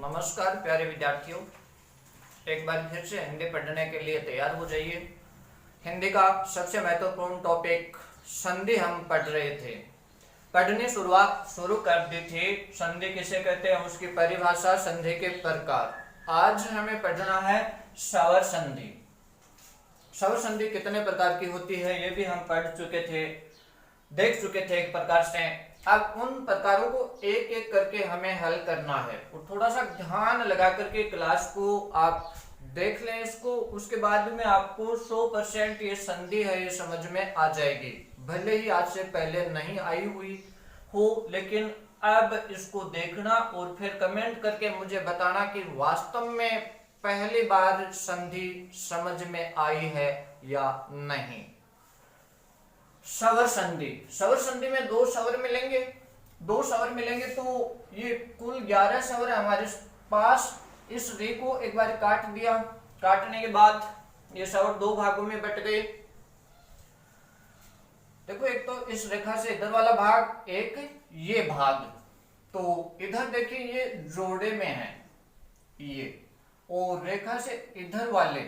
नमस्कार प्यारे विद्यार्थियों, एक बार फिर से हिंदी पढ़ने के लिए तैयार हो जाइए। हिंदी का सबसे महत्वपूर्ण टॉपिक संधि हम पढ़ रहे थे। पढ़ने शुरुआत शुरू कर दी थी। संधि किसे कहते हैं, उसकी परिभाषा, संधि के प्रकार। आज हमें पढ़ना है स्वर संधि। स्वर संधि कितने प्रकार की होती है ये भी हम पढ़ चुके थे, देख चुके थे एक प्रकार से। अब उन प्रकारों को एक एक करके हमें हल करना है और थोड़ा सा ध्यान लगा करके क्लास को आप देख लें इसको। उसके बाद में आपको 100% ये संधि है ये समझ में आ जाएगी। भले ही आज से पहले नहीं आई हुई हो, लेकिन अब इसको देखना और फिर कमेंट करके मुझे बताना कि वास्तव में पहली बार संधि समझ में आई है या नहीं। स्वर संधि, स्वर संधि में दो स्वर मिलेंगे तो ये कुल 11 स्वर है हमारे पास। इस रे को एक बार काट दिया, काटने के बाद ये स्वर दो भागों में बट गए। देखो, एक तो इस रेखा से इधर वाला भाग, एक ये भाग। तो इधर देखिए ये जोड़े में है ये, और रेखा से इधर वाले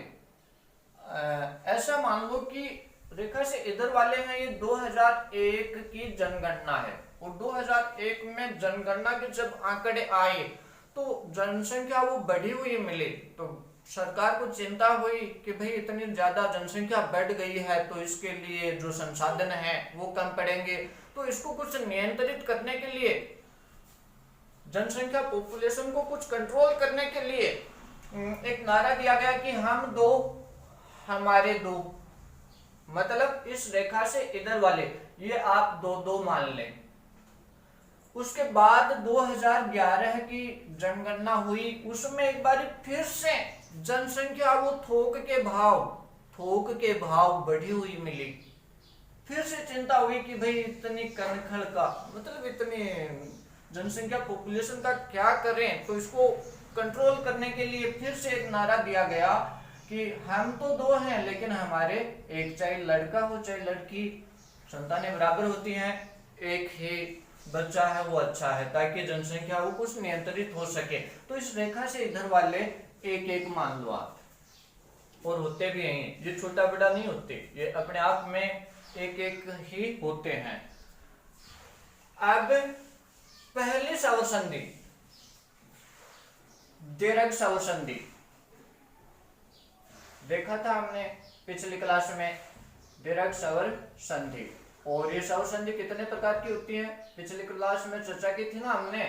ऐसा मान लो कि रेखा से इधर वाले हैं ये 2001 की जनगणना है। और 2001 में जनगणना के जब आंकड़े आए तो जनसंख्या वो बढ़ी हुई मिली। तो सरकार को चिंता हुई कि भाई इतनी ज्यादा जनसंख्या बढ़ गई है तो इसके लिए जो संसाधन है वो कम पड़ेंगे। तो इसको कुछ नियंत्रित करने के लिए, जनसंख्या पॉपुलेशन को कुछ कंट्रोल करने के लिए एक नारा दिया गया कि हम दो हमारे दो, मतलब इस रेखा से इधर वाले ये आप दो दो मान लें। उसके बाद 2011 की जनगणना हुई, उसमें एक बार फिर से जनसंख्या वो थोक के भाव बढ़ी हुई मिली। फिर से चिंता हुई कि भाई इतनी कनखल का, मतलब इतनी जनसंख्या पॉपुलेशन का क्या करें। तो इसको कंट्रोल करने के लिए फिर से एक नारा दिया गया कि हम तो दो हैं लेकिन हमारे एक, चाहे लड़का हो चाहे लड़की, संतानें बराबर होती हैं, एक ही बच्चा है वो अच्छा है, ताकि जनसंख्या वो कुछ नियंत्रित हो सके। तो इस रेखा से इधर वाले एक एक मान लो आप, और होते भी हैं ये छोटा बड़ा नहीं होते, ये अपने आप में एक एक ही होते हैं। अब पहली स्वर संधि, दीर्घ स्वर संधि देखा था हमने पिछली क्लास में, दीर्घ स्वर संधि। और ये स्वर संधि कितने प्रकार की होती है पिछली क्लास में चर्चा की थी ना हमने।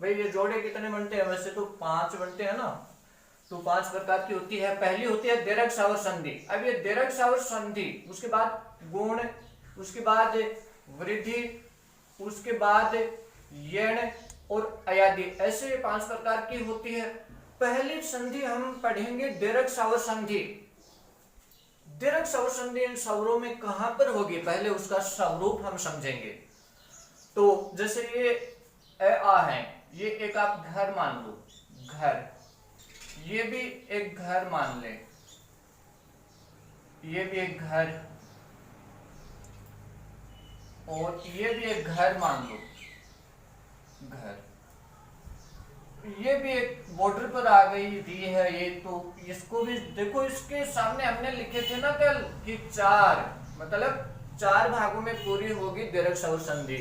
भाई ये जोड़े कितने बनते हैं, वैसे तो 5 बनते हैं ना, तो 5 प्रकार की होती है। पहली होती है दीर्घ स्वर संधि। अब ये दीर्घ स्वर संधि, उसके बाद गुण, उसके बाद वृद्धि, उसके बाद यण और अयादि, ऐसे 5 प्रकार की होती है। पहली संधि हम पढ़ेंगे दीर्घ स्वर संधि। दीर्घ स्वर संधि इन स्वरों में कहां पर होगी, पहले उसका स्वरूप हम समझेंगे। तो जैसे ये ए आ है, ये एक आप घर मान लो, घर, ये भी एक घर मान ले, ये भी एक घर, और ये भी एक घर मान लो, घर, ये भी एक बॉर्डर पर आ गई दी है ये। तो इसको भी देखो, इसके सामने हमने लिखे थे ना कल कि 4, मतलब 4 भागों में पूरी होगी दीर्घ स्वर संधि।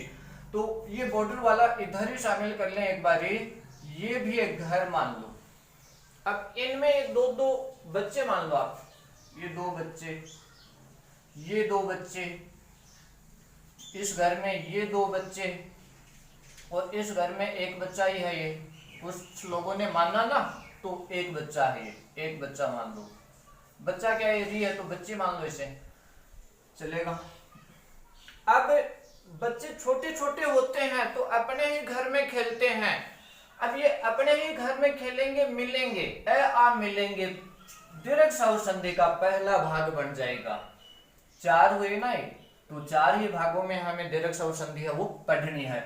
तो ये बॉर्डर वाला इधर ही शामिल कर लें एक बारी, ये भी एक घर मान लो। अब इनमें दो दो बच्चे मान लो आप, ये 2 बच्चे, ये 2 बच्चे, इस घर में ये 2 बच्चे, और इस घर में एक बच्चा ही है ये। कुछ लोगों ने माना ना, तो एक बच्चा है ये, एक बच्चा मान लो। बच्चा क्या है तो बच्चे मान लो, इसे चलेगा। अब बच्चे छोटे छोटे होते हैं तो अपने ही घर में खेलते हैं। अब ये अपने ही घर में खेलेंगे, मिलेंगे, ए आ मिलेंगे, दीर्घ स्वर संधि का पहला भाग बन जाएगा। 4 हुए ना, तो 4 ही भागों में हमें दीर्घ स्वर संधि है वो पढ़नी है।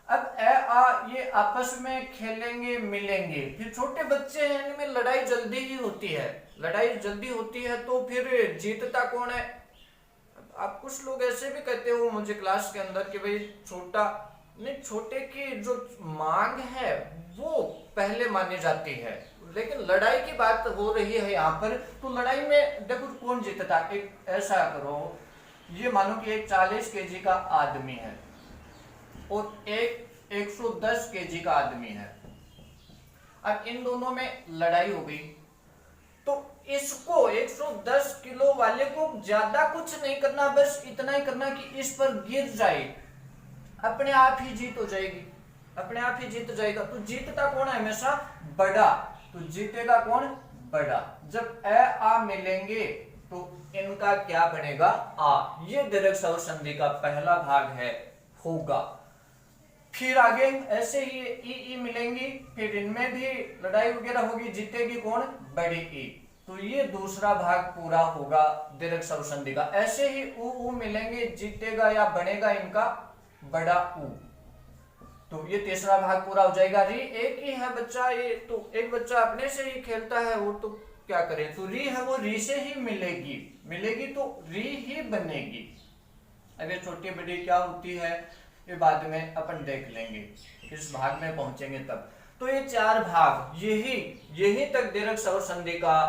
अब ए आ ये आपस में खेलेंगे, मिलेंगे, फिर छोटे बच्चे हैं, इनमें लड़ाई जल्दी ही होती है, लड़ाई जल्दी होती है, तो फिर जीतता कौन है। आप कुछ लोग ऐसे भी कहते हो मुझे क्लास के अंदर कि भाई छोटा नहीं, छोटे की जो मांग है वो पहले मानी जाती है। लेकिन लड़ाई की बात हो रही है यहाँ पर, तो लड़ाई में देखो कौन जीतता। एक ऐसा करो, ये मानो कि एक 40 केजी का आदमी है और एक 110 केजी का आदमी है। अब इन दोनों में लड़ाई हो गई, तो इसको 110 किलो वाले को ज्यादा कुछ नहीं करना, बस इतना ही करना कि इस पर गिर जाए, अपने आप ही जीत हो जाएगी, अपने आप ही जीत जाएगा। तो जीतता कौन है हमेशा? बड़ा। तो जीतेगा कौन? बड़ा। जब ए आ मिलेंगे तो इनका क्या बनेगा? आ। ये दीर्घ स्वर संधि का पहला भाग है, होगा। फिर आगे ऐसे ही ई मिलेंगी, फिर इनमें भी लड़ाई वगैरह होगी, जीतेगी कौन? बड़ी ई। तो ये दूसरा भाग पूरा होगा दीर्घ स्वर संधि का। ऐसे ही ऊ मिलेंगे, जीतेगा या बनेगा इनका बड़ा ऊ। तो ये तीसरा भाग पूरा हो जाएगा। री एक ही है बच्चा, ये तो एक बच्चा अपने से ही खेलता है, वो तो क्या करे। तो री है वो री से ही मिलेगी तो री ही बनेगी। अब ये छोटी बड़ी क्या होती है ये बाद में अपन देख लेंगे, किस भाग में पहुंचेंगे तब। तो ये चार भाग, यही तक दीर्घ स्वर संधि का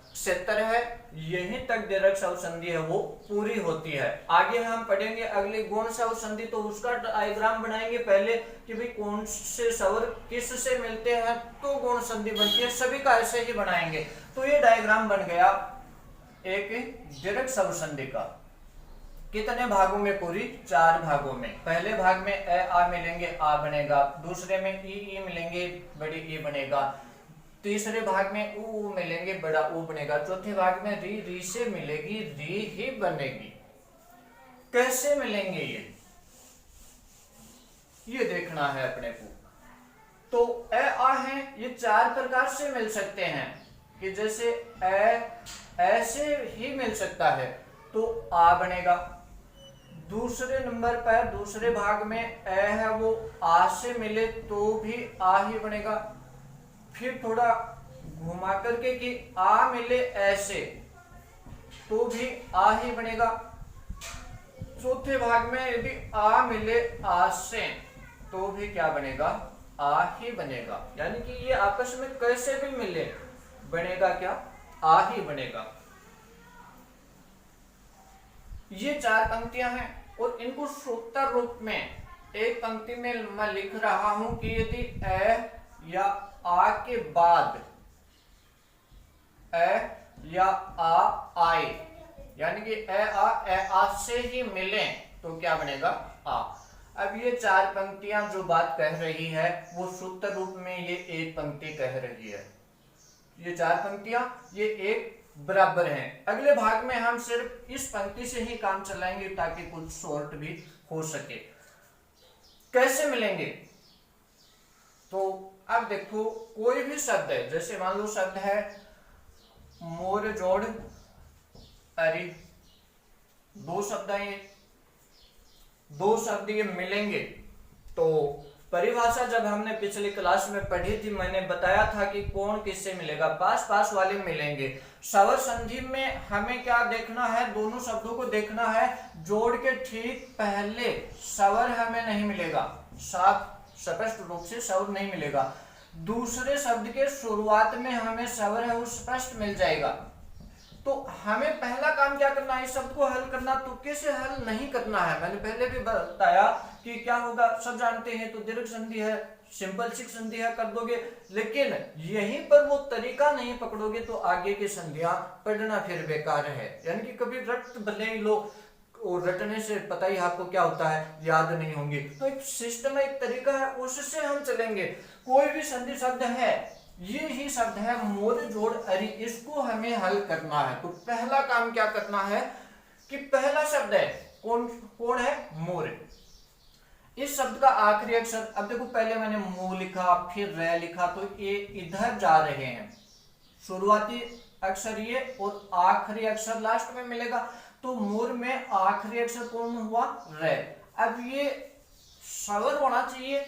क्षेत्र है, यहीं तक दीर्घ स्वर संधि है वो पूरी होती है। आगे हम पढ़ेंगे अगली गौण स्वर संधि, तो उसका डायग्राम बनाएंगे पहले कि भाई कौन से स्वर किस से मिलते हैं तो गौण संधि बनती है, सभी का ऐसे ही बनाएंगे। तो ये डायग्राम बन गया एक दीर्घ स्वर संधि का। कितने भागों में पूरी? 4 भागों में। पहले भाग में ए आ मिलेंगे, आ बनेगा। दूसरे में ई मिलेंगे, बड़ी ई बनेगा। तीसरे भाग में ऊ मिलेंगे, बड़ा ऊ बनेगा। चौथे भाग में री से मिलेगी, री ही बनेगी। कैसे मिलेंगे ये देखना है अपने को। तो ए आ है, ये 4 प्रकार से मिल सकते हैं कि जैसे ऐसे ही मिल सकता है तो आ बनेगा। दूसरे नंबर पर दूसरे भाग में ए है, वो आ से मिले तो भी आ ही बनेगा। फिर थोड़ा घुमा करके कि आ मिले ऐसे तो भी आ ही बनेगा। चौथे भाग में यदि आ मिले आ से तो भी क्या बनेगा? आ ही बनेगा। यानी कि ये आपस में कैसे भी मिले बनेगा क्या? आ ही बनेगा। ये 4 पंक्तियां हैं और इनको सूत्र रूप में एक पंक्ति में मैं लिख रहा हूं कि यदि ए या आ के बाद ए या आ आए, यानी कि ए आ से ही मिले तो क्या बनेगा? आ। अब ये 4 पंक्तियां जो बात कह रही है वो सूत्र रूप में ये एक पंक्ति कह रही है। ये 4 पंक्तियां ये एक बराबर हैं। अगले भाग में हम सिर्फ इस पंक्ति से ही काम चलाएंगे ताकि कुछ शॉर्ट भी हो सके। कैसे मिलेंगे? तो अब देखो कोई भी शब्द है, जैसे मान लो शब्द है मोर जोड़ अरि, 2 शब्द है, 2 शब्द ये मिलेंगे। तो परिभाषा जब हमने पिछली क्लास में पढ़ी थी, मैंने बताया था कि कौन किससे मिलेगा? पास वाले मिलेंगे। स्वर संधि में हमें क्या देखना है? दोनों शब्दों को देखना है। जोड़ के ठीक पहले स्वर हमें नहीं मिलेगा, साफ स्पष्ट रूप से स्वर नहीं मिलेगा। दूसरे शब्द के शुरुआत में हमें स्वर है वो स्पष्ट मिल जाएगा। तो हमें पहला काम क्या करना है? इस शब्द को हल करना। तुक्के से हल नहीं करना है। मैंने पहले भी बताया कि क्या होगा, सब जानते हैं। तो दीर्घ संधि है, सिंपल सिक संधि है, कर दोगे। लेकिन यहीं पर वो तरीका नहीं पकड़ोगे तो आगे की संधियां पढ़ना फिर बेकार है। यानी कि कभी रट भले ही लो, और रटने से पता ही आपको क्या होता है, याद नहीं होंगे। तो एक सिस्टम है, एक तरीका है, उससे हम चलेंगे। कोई भी संधि शब्द है, ये ही शब्द है मोर जोड़ अरि, इसको हमें हल करना है। तो पहला काम क्या करना है कि पहला शब्द है कौन है? मोर। इस शब्द का आखिरी अक्षर, अब देखो पहले मैंने मो लिखा, फिर रे लिखा, तो ये इधर जा रहे हैं। शुरुआती अक्षर ये और आखिरी अक्षर लास्ट में मिलेगा। तो मोर में आखिरी अक्षर कौन हुआ? रे। अब ये स्वर होना चाहिए,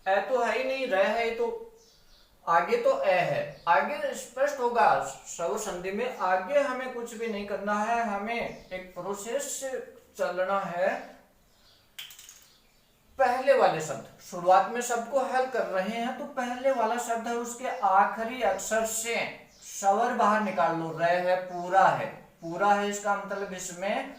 ए तो है ही नहीं, रे है, तो आगे तो ए है, आगे स्पष्ट होगा। स्वर संधि में आगे हमें कुछ भी नहीं करना है, हमें एक प्रोसेस से चलना है। पहले वाले शब्द, शुरुआत में शब्द को हल कर रहे हैं तो पहले वाला शब्द है उसके आखिरी अक्षर से स्वर बाहर निकाल लो। रह है पूरा है, पूरा है इसका मतलब इसमें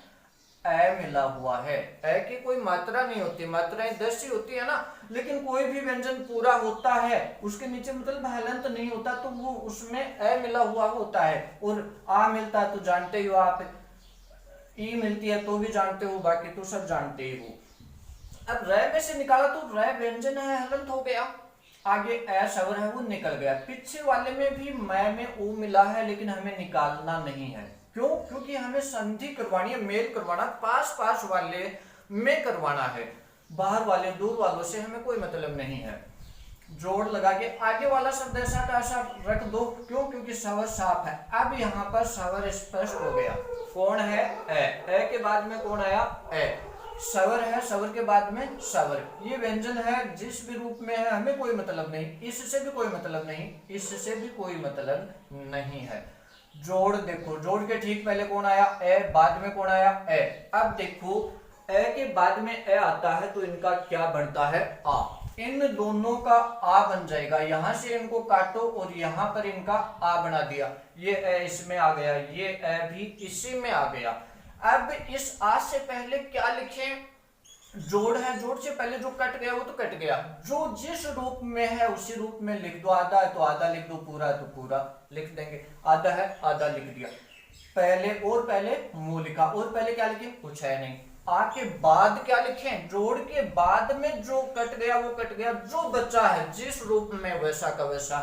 ए मिला हुआ है। ए की कोई मात्रा नहीं होती, मात्राएं 10 ही होती है ना, लेकिन कोई भी व्यंजन पूरा होता है उसके नीचे मतलब हलंत नहीं होता तो वो उसमें ए मिला हुआ होता है। और आ मिलता है तो जानते ही हो आप, ई मिलती है तो भी जानते हो, बाकी तो सब जानते ही हो। अब रह में से निकाला तो रह व्यंजन है, हलंत हो गया। आगे ए स्वर है वो निकल गया। पीछे वाले में भी मैं में ओ मिला है लेकिन हमें निकालना नहीं है। क्यों? क्योंकि हमें संधि करवानी है, मेल करवाना, पास पास वाले में करवाना है, बाहर वाले दूर वालों से हमें कोई मतलब नहीं है। जोड़ लगा के आगे वाला शब्द ऐसा का ऐसा रख दो। क्यों? क्योंकि स्वर साफ है। अब यहाँ पर स्वर स्पष्ट हो गया। कौन है? ए के बाद में कौन आया? ए। स्वर है, स्वर के बाद में स्वर। ये व्यंजन है, जिस भी रूप में है हमें कोई मतलब नहीं, इससे भी कोई मतलब नहीं, इससे भी कोई मतलब नहीं है। जोड़ देखो, जोड़ के ठीक पहले कौन आया? ए, बाद में कौन आया? ए। अब देखो ए के बाद में ए आता है तो इनका क्या बनता है? आ। इन दोनों का आ बन जाएगा। यहां से इनको काटो और यहां पर इनका आ बना दिया। ये ए इसमें आ गया, ये ए भी इसी में आ गया। अब इस आ से पहले क्या लिखें? जोड़ है, जोड़ से पहले जो कट गया वो तो कट गया, जो जिस रूप में है उसी रूप में लिख दो। आधा है तो आधा लिख दो, पूरा है तो पूरा लिख देंगे। आधा है, आधा लिख दिया। पहले और पहले मुंह लिखा, और पहले क्या लिखे? कुछ है नहीं। आ के बाद क्या लिखें? जोड़ के बाद में जो कट गया वो कट गया, जो बचा है जिस रूप में वैसा का वैसा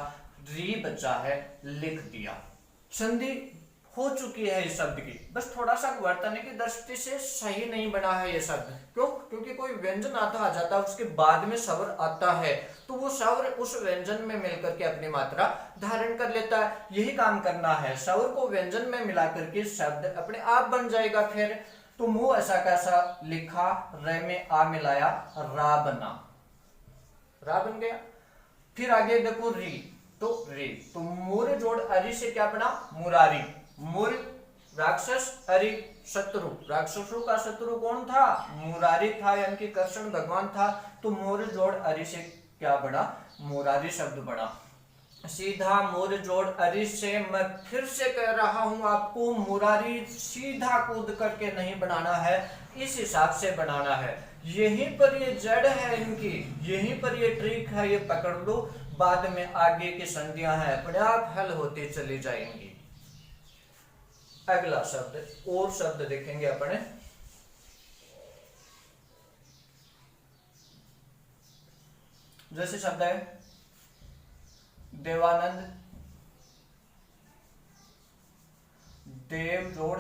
री बचा है लिख दिया। संधि हो चुकी है इस शब्द की, बस थोड़ा सा वर्तन की दृष्टि से सही नहीं बना है ये शब्द। क्यों? क्योंकि कोई व्यंजन आता आ जाता है उसके बाद में स्वर आता है तो वो स्वर उस व्यंजन में मिलकर के अपनी मात्रा धारण कर लेता है। यही काम करना है, स्वर को व्यंजन में मिला करके शब्द अपने आप बन जाएगा। फिर तो मुंह ऐसा कैसा लिखा, रे में आ मिलाया, रा बना, रा बन गया। फिर आगे देखो री, तो री, तो मुर जोड़ अरि से क्या बना? मुरारी। मुर राक्षस, अरि शत्रु। राक्षसों का शत्रु कौन था? मुरारी था, यानी कि कृष्ण भगवान था। तो मुर जोड़ अरि से क्या बना? मुरारी शब्द बना। सीधा मुर जोड़ अरि से मैं फिर से कह रहा हूं आपको, मुरारी सीधा कूद करके नहीं बनाना है, इस हिसाब से बनाना है। यहीं पर ये जड़ है इनकी, यहीं पर ये ट्रिक है, ये पकड़ लो। बाद में आगे की संधियां हैं अपने आप हल होती चली जाएंगी। अगला शब्द और शब्द देखेंगे अपने। जैसे शब्द है देवानंद, देव जोड़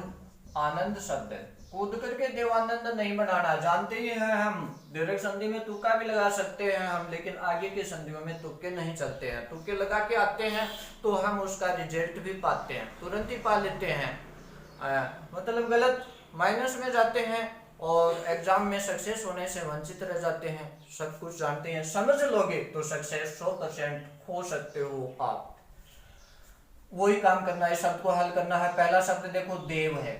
आनंद शब्द है। कूद करके देवानंद नहीं बनाना, जानते ही हैं हम। दीर्घ संधि में तुक्का भी लगा सकते हैं हम, लेकिन आगे की संधियों में तुक्के नहीं चलते हैं। तुक्के लगा के आते हैं तो हम उसका रिजल्ट भी पाते हैं, तुरंत ही पा लेते हैं। मतलब गलत माइनस में जाते हैं और एग्जाम में सक्सेस होने से वंचित रह जाते हैं। सब कुछ जानते हैं, समझ लोगे तो सक्सेस 100% हो सकते हो आप। वही काम करना है, शब्द को हल करना है। पहला शब्द देखो देव है,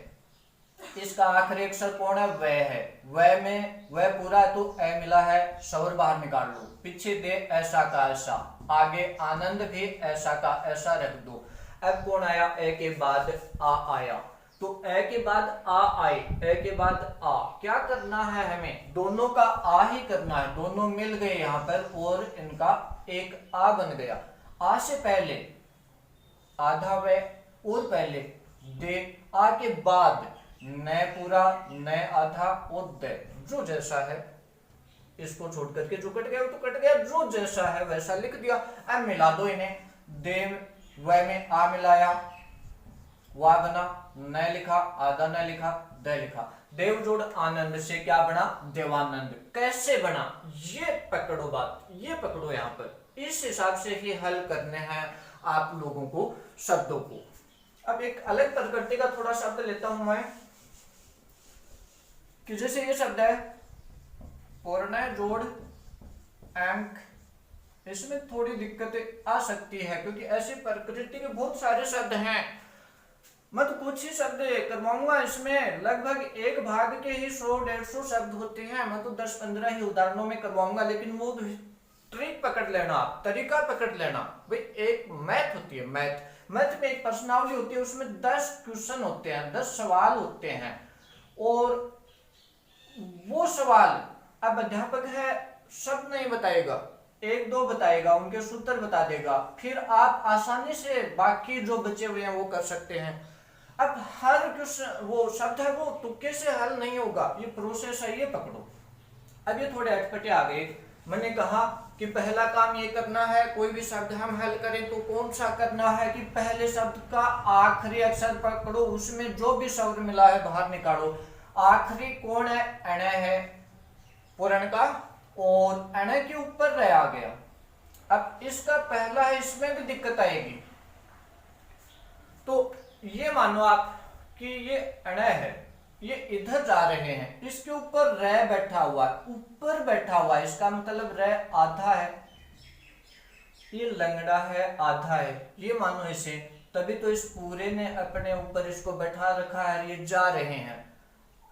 इसका आखिरी अक्षर कौन है? वह है। वह में वह पूरा है तो ए मिला है, स्वर बाहर निकाल लो। पीछे दे ऐसा का ऐसा, आगे आनंद भी ऐसा का ऐसा रख दो। अब कौन आया? ए के बाद आ आया, तो ए के बाद आ आए, ए के बाद आ। क्या करना है हमें? दोनों का आ ही करना है, दोनों मिल गए यहाँ पर और इनका एक आ बन गया। आ से पहले आधा व और पहले दे, आ के बाद न पूरा न आधा और दे, जो जैसा है इसको छोड़ करके जो कट गया वो तो कट गया, जो जैसा है वैसा लिख दिया। अब मिला दो इन्हें, देव व में आ मिलाया, वा बना, न लिखा, आधा न लिखा, द लिखा। देव जोड़ आनंद से क्या बना? देवानंद। कैसे बना? ये पकड़ो बात, ये पकड़ो यहाँ पर। इस हिसाब से ही हल करने हैं आप लोगों को शब्दों को। अब एक अलग प्रकृति का थोड़ा शब्द लेता हूं मैं, कि जैसे ये शब्द है पूर्ण जोड़ अंक। इसमें थोड़ी दिक्कतें आ सकती है क्योंकि ऐसी प्रकृति के बहुत सारे शब्द हैं, मैं तो कुछ ही शब्द करवाऊंगा, इसमें लगभग एक भाग के ही 100-150 शब्द होते हैं। मैं तो 10-15 ही उदाहरणों में करवाऊंगा, लेकिन वो ट्रिक पकड़ लेना, तरीका पकड़ लेना भाई। एक मैथ होती है, मैथ में एक प्रश्नावली होती है, उसमें 10 क्वेश्चन होते हैं, 10 सवाल होते हैं, और वो सवाल अब अध्यापक है शब्द नहीं बताएगा, 1-2 बताएगा, उनके सूत्र बता देगा, फिर आप आसानी से बाकी जो बचे हुए हैं वो कर सकते हैं। अब हर क्वेश्चन वो शब्द है वो तुक्के से हल नहीं होगा, ये प्रोसेस है, ये पकड़ो। अब ये थोड़े अटपटे आ गए। मैंने कहा कि पहला काम ये करना है, कोई भी शब्द हम हल करें तो कौन सा करना है कि पहले शब्द का आखिरी अक्षर पकड़ो, उसमें जो भी शब्द मिला है बाहर निकालो। आखिरी कौन है? अण है पूर्ण का, और अण के ऊपर रह आ गया। अब इसका पहला है, इसमें भी दिक्कत आएगी। तो ये मानो आप कि ये अण है, ये इधर जा रहे हैं, इसके ऊपर रह बैठा हुआ है, ऊपर बैठा हुआ है, इसका मतलब रह आधा है, ये लंगड़ा है, आधा है, ये मानो इसे, तभी तो इस पूरे ने अपने ऊपर इसको बैठा रखा है, ये जा रहे हैं।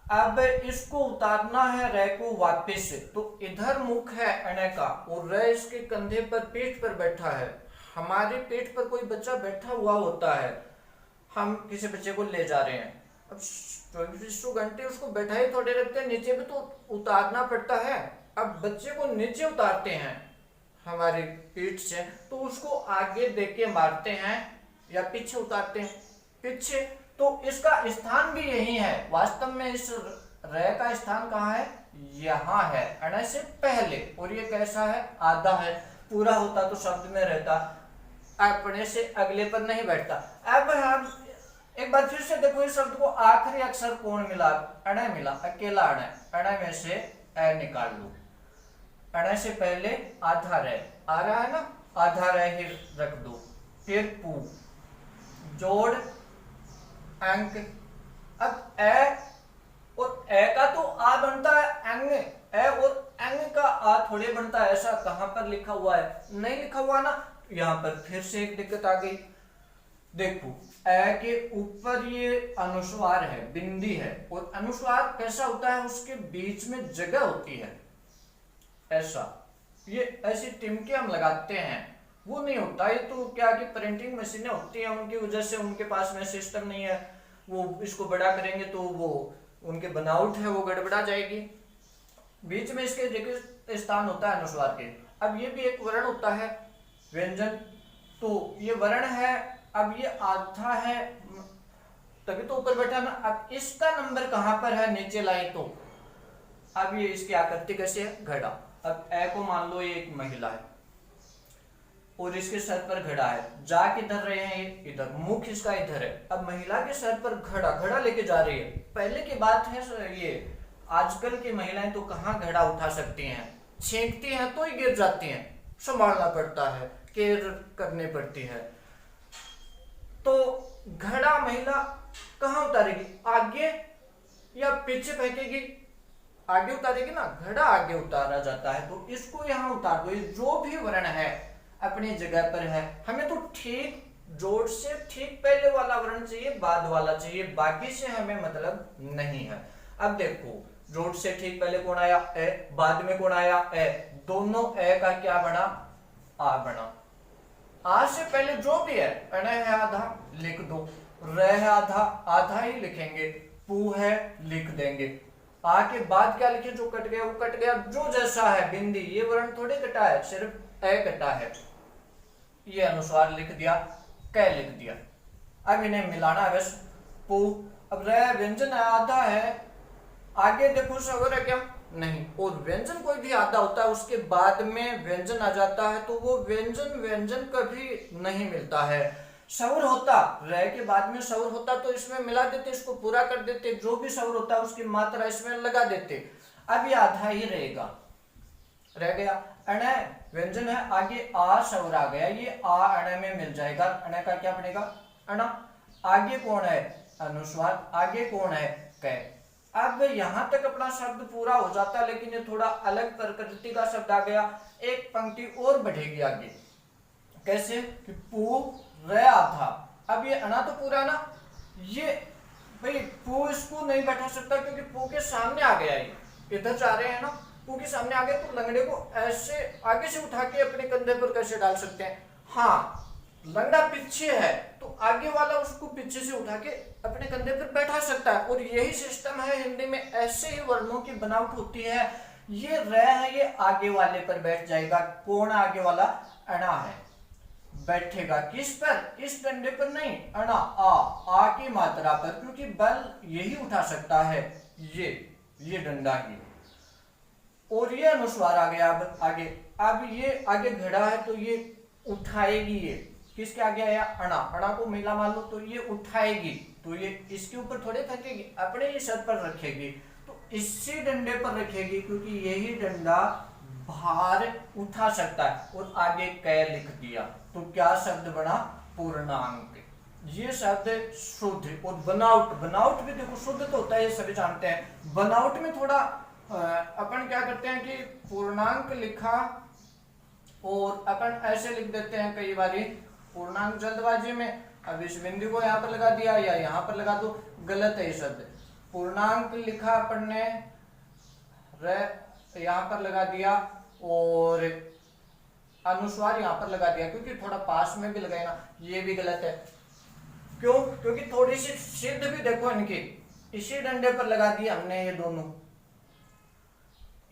अब इसको उतारना है रह को वापस, तो इधर मुख है अण का, और रह इसके कंधे पर, पीठ पर बैठा है। हमारे पीठ पर कोई बच्चा बैठा हुआ होता है, हम किसी बच्चे को ले जा रहे हैं, अब 24 घंटे उसको बैठा ही थोड़े रखते हैं, नीचे भी तो उतारना पड़ता है। अब बच्चे को नीचे उतारते हैं हमारी पीठ से, तो उसको आगे देके मारते हैं या पीछे उतारते हैं, पीछे। तो इसका स्थान भी यही है, वास्तव में इस रह का स्थान कहाँ है? यहाँ है, अण से पहले। और ये कैसा है? आधा है, पूरा होता तो शब्द में रहता, अपने से अगले पर नहीं बैठता। अब हम एक बार फिर से देखो, इस शब्द को आखिरी अक्षर कौन मिला? अण मिला, अकेला अण। अण में से ए निकाल लो, अण से पहले आधा रह आ रहा है ना, आधा रह ही रख दो, फिर पू, जोड़ अंक। अब ए और ए का तो आ बनता है अंग, ए और अंग का आ थोड़े बनता है, ऐसा कहां पर लिखा हुआ है? नहीं लिखा हुआ ना। यहां पर फिर से एक दिक्कत आ गई, देखो ए के ऊपर ये अनुस्वार है, बिंदी है, और अनुस्वार कैसा होता है? उसके बीच में जगह होती है, ऐसा, ये ऐसी टिमके हम लगाते हैं, वो नहीं होता। ये तो क्या कि प्रिंटिंग मशीनें होती हैं, उनकी वजह से उनके पास में सिस्टम नहीं है, वो इसको बड़ा करेंगे तो वो उनके बनावट है वो गड़बड़ा जाएगी। बीच में इसके जगह स्थान होता है अनुस्वार के। अब ये भी एक वर्ण होता है, व्यंजन, तो ये वर्ण है, अब ये आधा है, तभी तो ऊपर बैठा ना। अब इसका नंबर कहां पर है? नीचे लाए तो। अब ये इसकी आकृति कैसे है? घड़ा। अब ए को मान लो ये एक महिला है और इसके सर पर घड़ा है, जा किधर रहे हैं? इधर, मुख इसका इधर है। अब महिला के सर पर घड़ा लेके जा रही है। पहले की बात है ये, आजकल की महिलाएं तो कहाँ घड़ा उठा सकती हैं, छींकती हैं तो ही गिर जाती हैं, संभालना पड़ता है, केयर करनी पड़ती है। तो घड़ा महिला कहाँ उतारेगी? आगे या पीछे फेंकेगी? आगे उतारेगी ना, घड़ा आगे उतारा जाता है, तो इसको यहाँ उतार दो। जो भी वर्ण है अपनी जगह पर है, हमें तो ठीक जोड़ से ठीक पहले वाला वर्ण चाहिए, बाद वाला चाहिए, बाकी से हमें मतलब नहीं है। अब देखो, जोड़ से ठीक पहले कौन आया? ए, बाद में कौन आया? ए, दोनों ए का क्या बना? आ बना। आ से पहले जो भी है, अण है आधा, लिख दो, र है आधा, आधा ही लिखेंगे, पू है लिख देंगे, आ के बाद क्या लिखे? जो कट गया वो कट गया, जो जैसा है बिंदी, ये वर्ण थोड़े कटा है, सिर्फ ए कटा है, ये अनुस्वार लिख दिया, कै लिख दिया। अब इन्हें मिलाना है बस, पू। अब रह व्यंजन आधा है, आगे देखो स्वर है क्या? नहीं। और व्यंजन कोई भी आधा होता है, उसके बाद में व्यंजन आ जाता है, तो वो व्यंजन कभी नहीं मिलता है। स्वर होता, रह के बाद में स्वर होता तो इसमें मिला देते, इसको पूरा कर देते, जो भी स्वर होता है उसकी मात्रा इसमें लगा देते। अब ये आधा ही रहेगा, रह गया। अण व्यंजन है, आगे आ स्वर आ गया, ये आ अण में मिल जाएगा, अण का क्या बनेगा? अण। आगे कौन है? अनुस्वार, आगे कौन है? कै। अब यहां तक अपना शब्द पूरा हो जाता है, लेकिन ये थोड़ा अलग प्रकृति का शब्द आ गया, एक पंक्ति और बढ़ेगी आगे। कैसे? कि पू र आधा। अब ये अणा तो पूरा ना, ये भाई पू इसको नहीं बैठा सकता क्योंकि पू के सामने आ गया, ये इधर जा रहे हैं ना, पू के सामने आ गया, तो लंगड़े को ऐसे आगे से उठा के अपने कंधे पर कैसे डाल सकते हैं? हाँ, लंगड़ा पीछे है तो आगे वाला उसको पीछे से उठा के अपने कंधे पर बैठा सकता है। और यही सिस्टम है हिंदी में, ऐसे ही वर्णों की बनावट होती है। ये र है, ये आगे वाले पर बैठ जाएगा, कौन आगे वाला? अणा है, बैठेगा किस पर? इस डंडे पर नहीं, अणा आ की मात्रा पर, क्योंकि बल यही उठा सकता है, ये डंडा ही। और ये अनुस्वार आ गया अब आगे, अब ये आगे घड़ा है तो ये उठाएगी, ये किसके आगे आया? अणा, अणा को महिला मान लो तो ये उठाएगी, तो ये इसके ऊपर थोड़े फेंकेगी, अपने ही सर पर रखेगी, तो इसी डंडे पर रखेगी क्योंकि यही डंडा भार उठा सकता है। और आगे कै लिख दिया तो क्या शब्द बना? पूर्णांक। ये शब्द शुद्ध। और बनावट, बनावट भी देखो शुद्ध तो होता है, ये सभी जानते हैं। बनावट में थोड़ा अपन क्या करते हैं कि पूर्णांक लिखा और अपन ऐसे लिख देते हैं कई बारी पूर्णांक जल्दबाजी में, अब इस बिंदु को यहाँ पर लगा दिया या यहाँ पर लगा दो, गलत है ये शब्द। पूर्णांक लिखा अपन ने, यहाँ पर लगा दिया और अनुस्वार यहाँ पर लगा दिया, क्योंकि थोड़ा पास में भी लगाए ना, ये भी गलत है। क्यों? क्योंकि थोड़ी सी सिद्ध भी देखो इनकी, इसी डंडे पर लगा दिया हमने, ये दोनों,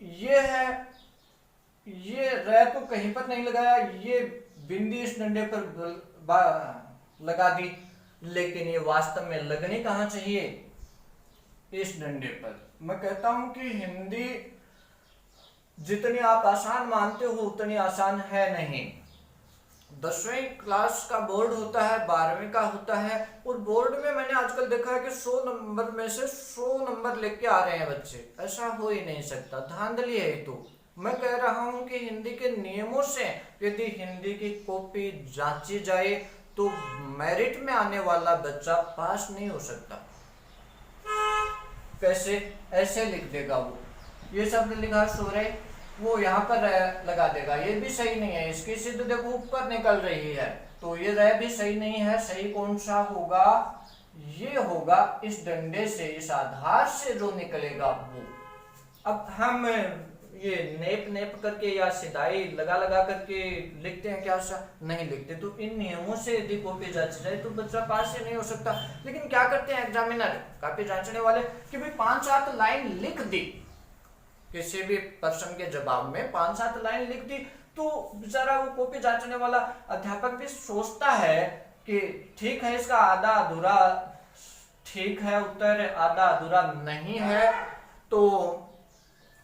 ये है, ये रे तो कहीं पर नहीं लगाया, ये बिंदी इस डंडे पर लगा दी, लेकिन ये वास्तव में लगनी कहाँ चाहिए? इस डंडे पर। मैं कहता हूं कि हिंदी जितनी आप आसान मानते हो उतनी आसान है नहीं। 10वीं क्लास का बोर्ड होता है, 12वीं का होता है, और बोर्ड में मैंने आजकल देखा है कि 100 नंबर में से 100 नंबर लेके आ रहे हैं बच्चे। ऐसा हो ही नहीं सकता, धांधली है ये तो। मैं कह रहा हूं कि हिंदी के नियमों से यदि हिंदी की कॉपी जांची जाए तो मेरिट में आने वाला बच्चा पास नहीं हो सकता। कैसे? ऐसे लिख देगा वो, ये शब्द लिखा सूर्य, वो यहाँ पर लगा देगा, ये भी सही नहीं है। इसकी सिद्ध देखो ऊपर निकल रही है, तो ये रह भी सही नहीं है। सही कौन सा होगा? ये होगा इस डंडे से, इस आधार से जो निकलेगा वो। अब हम ये नेप नेप करके या सिदाई लगा लगा करके लिखते हैं क्या? सा नहीं लिखते। तो इन नियमों से यदि कॉपी जांची जाए तो बच्चा पास ही नहीं हो सकता। लेकिन क्या करते हैं एग्जामिनर, कॉपी जांचने वाले, कि भाई 5-7 लाइन लिख दी, किसी भी प्रश्न के जवाब में 5-7 लाइन लिख दी, तो बेचारा वो कॉपी जांचने वाला अध्यापक भी सोचता है कि ठीक है, इसका आधा अधूरा ठीक है उत्तर, आधा अधूरा नहीं है, तो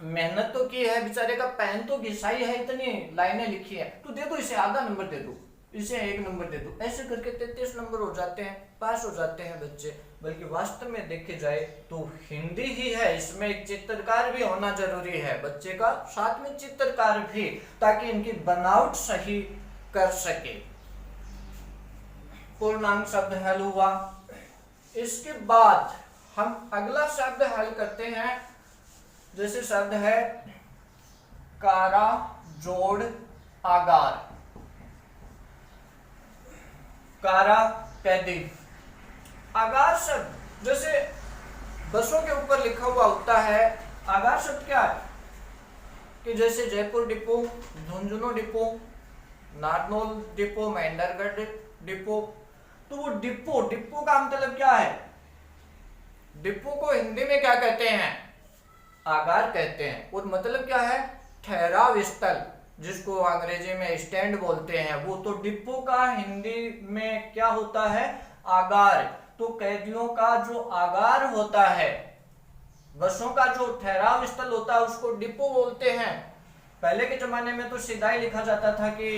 मेहनत तो की है, बेचारे का पेन तो घिसाई है, इतनी लाइनें लिखी है, तो दे दो इसे आधा नंबर दे दो, इसे 1 नंबर दे दो। ऐसे करके 33 नंबर हो जाते हैं, पास हो जाते हैं बच्चे। बल्कि वास्तव में देखे जाए तो हिंदी ही है, इसमें एक चित्रकार भी होना जरूरी है बच्चे का, साथ में चित्रकार भी, ताकि इनकी बनावट सही कर सके। पूर्णांक शब्द हल हुआ। इसके बाद हम अगला शब्द हल करते हैं, जैसे शब्द है कारा जोड़ आगार। कारा कैदी, आगार शब्द जैसे बसों के ऊपर लिखा हुआ होता है। आगार शब्द क्या है? कि जैसे Jaipur depot, Jhunjhunu depot, Narnaul depot, Mahendragarh depot, तो वो डिपो, डिपो का मतलब क्या है? डिपो को हिंदी में क्या कहते हैं? आगार कहते हैं। और मतलब क्या है? ठहराव स्थल, जिसको अंग्रेजी में स्टैंड बोलते हैं, वो तो डिपो का हिंदी में क्या होता है? आगार। तो कैदियों का जो आगार होता है, बसों का जो ठहराव स्थल होता है, उसको डिपो बोलते हैं। पहले के जमाने में तो सीधा ही लिखा जाता था कि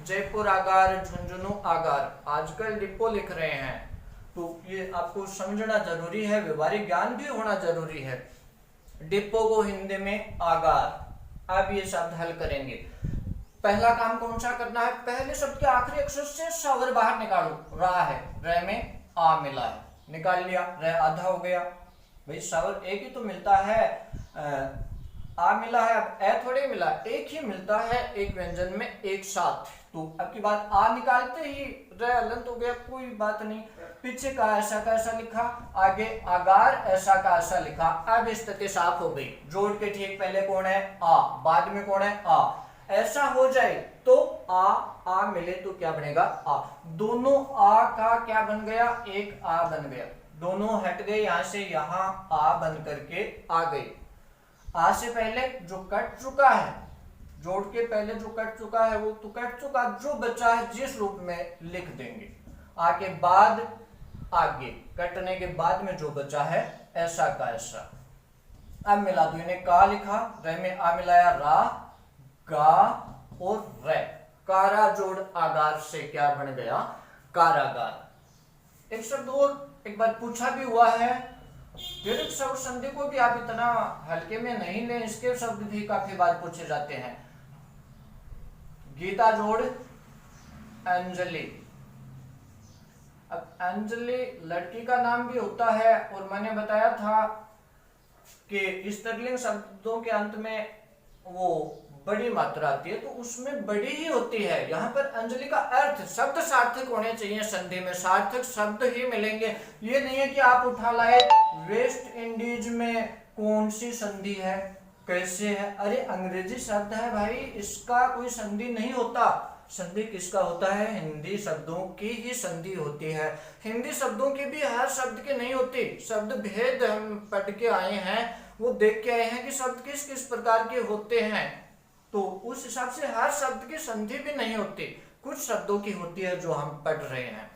जयपुर आगार, झुंझुनू आगार, आजकल डिपो लिख रहे हैं। तो ये आपको समझना जरूरी है, व्यवहारिक ज्ञान भी होना जरूरी है। डिपो को हिंदी में आगार। अब ये शब्द हल करेंगे। पहला काम कौन सा करना है? पहले शब्द के आखिरी अक्षर से स्वर बाहर निकालो। रा है, रे में आ मिला है, निकाल लिया, रे आधा हो गया। भाई स्वर एक ही तो मिलता है, आ मिला है, अब ए थोड़े मिला, एक ही मिलता है एक व्यंजन में एक साथ, तो अब की बात आ निकालते ही रे हलंत हो गया, कोई बात नहीं। पीछे का ऐसा लिखा, आगे आगार ऐसा का ऐसा लिखा। अब स्थिति साफ हो गई। जोड़ के ठीक पहले कौन है? आ, बाद में कौन है? आ। ऐसा हो जाए तो आ मिले तो क्या बनेगा? आ। दोनों आ का क्या बन गया? एक आ बन गया। दोनों हट गए यहां से, यहां आ बन करके आ गई। आ से पहले जो कट चुका है, जोड़ के पहले जो कट चुका है वो तो कट चुका, जो बचा है जिस रूप में लिख देंगे। आ के बाद आगे, कटने के बाद में जो बचा है ऐसा का ऐसा। अब मिला दो, इन्हें का लिखा, रे में आ मिलाया, रा, गा और रे। कारा जोड़ आगार से क्या बन गया? कारागार। एक शब्द और एक बार पूछा भी हुआ है, दीर्घ शब्द संधि को भी आप इतना हल्के में नहीं लें, इसके शब्द भी काफी बार पूछे जाते हैं। गीता जोड़ अंजलि। अब अंजलि लड़की का नाम भी होता है, और मैंने बताया था कि स्त्रीलिंग शब्दों के अंत में वो बड़ी मात्रा आती है, तो उसमें बड़ी ही होती है। यहाँ पर अंजलि का अर्थ, शब्द सार्थक होने चाहिए, संधि में सार्थक शब्द ही मिलेंगे। ये नहीं है कि आप उठा लाए वेस्ट इंडीज में कौन सी संधि है, कैसे है, अरे अंग्रेजी शब्द है भाई, इसका कोई संधि नहीं होता। संधि किसका होता है? हिंदी शब्दों की ही संधि होती है। हिंदी शब्दों की भी हर शब्द की नहीं होती। शब्द भेद हम पढ़ के आए हैं, वो देख के आए हैं कि शब्द किस किस प्रकार के होते हैं, तो उस हिसाब से हर शब्द की संधि भी नहीं होती, कुछ शब्दों की होती है जो हम पढ़ रहे हैं।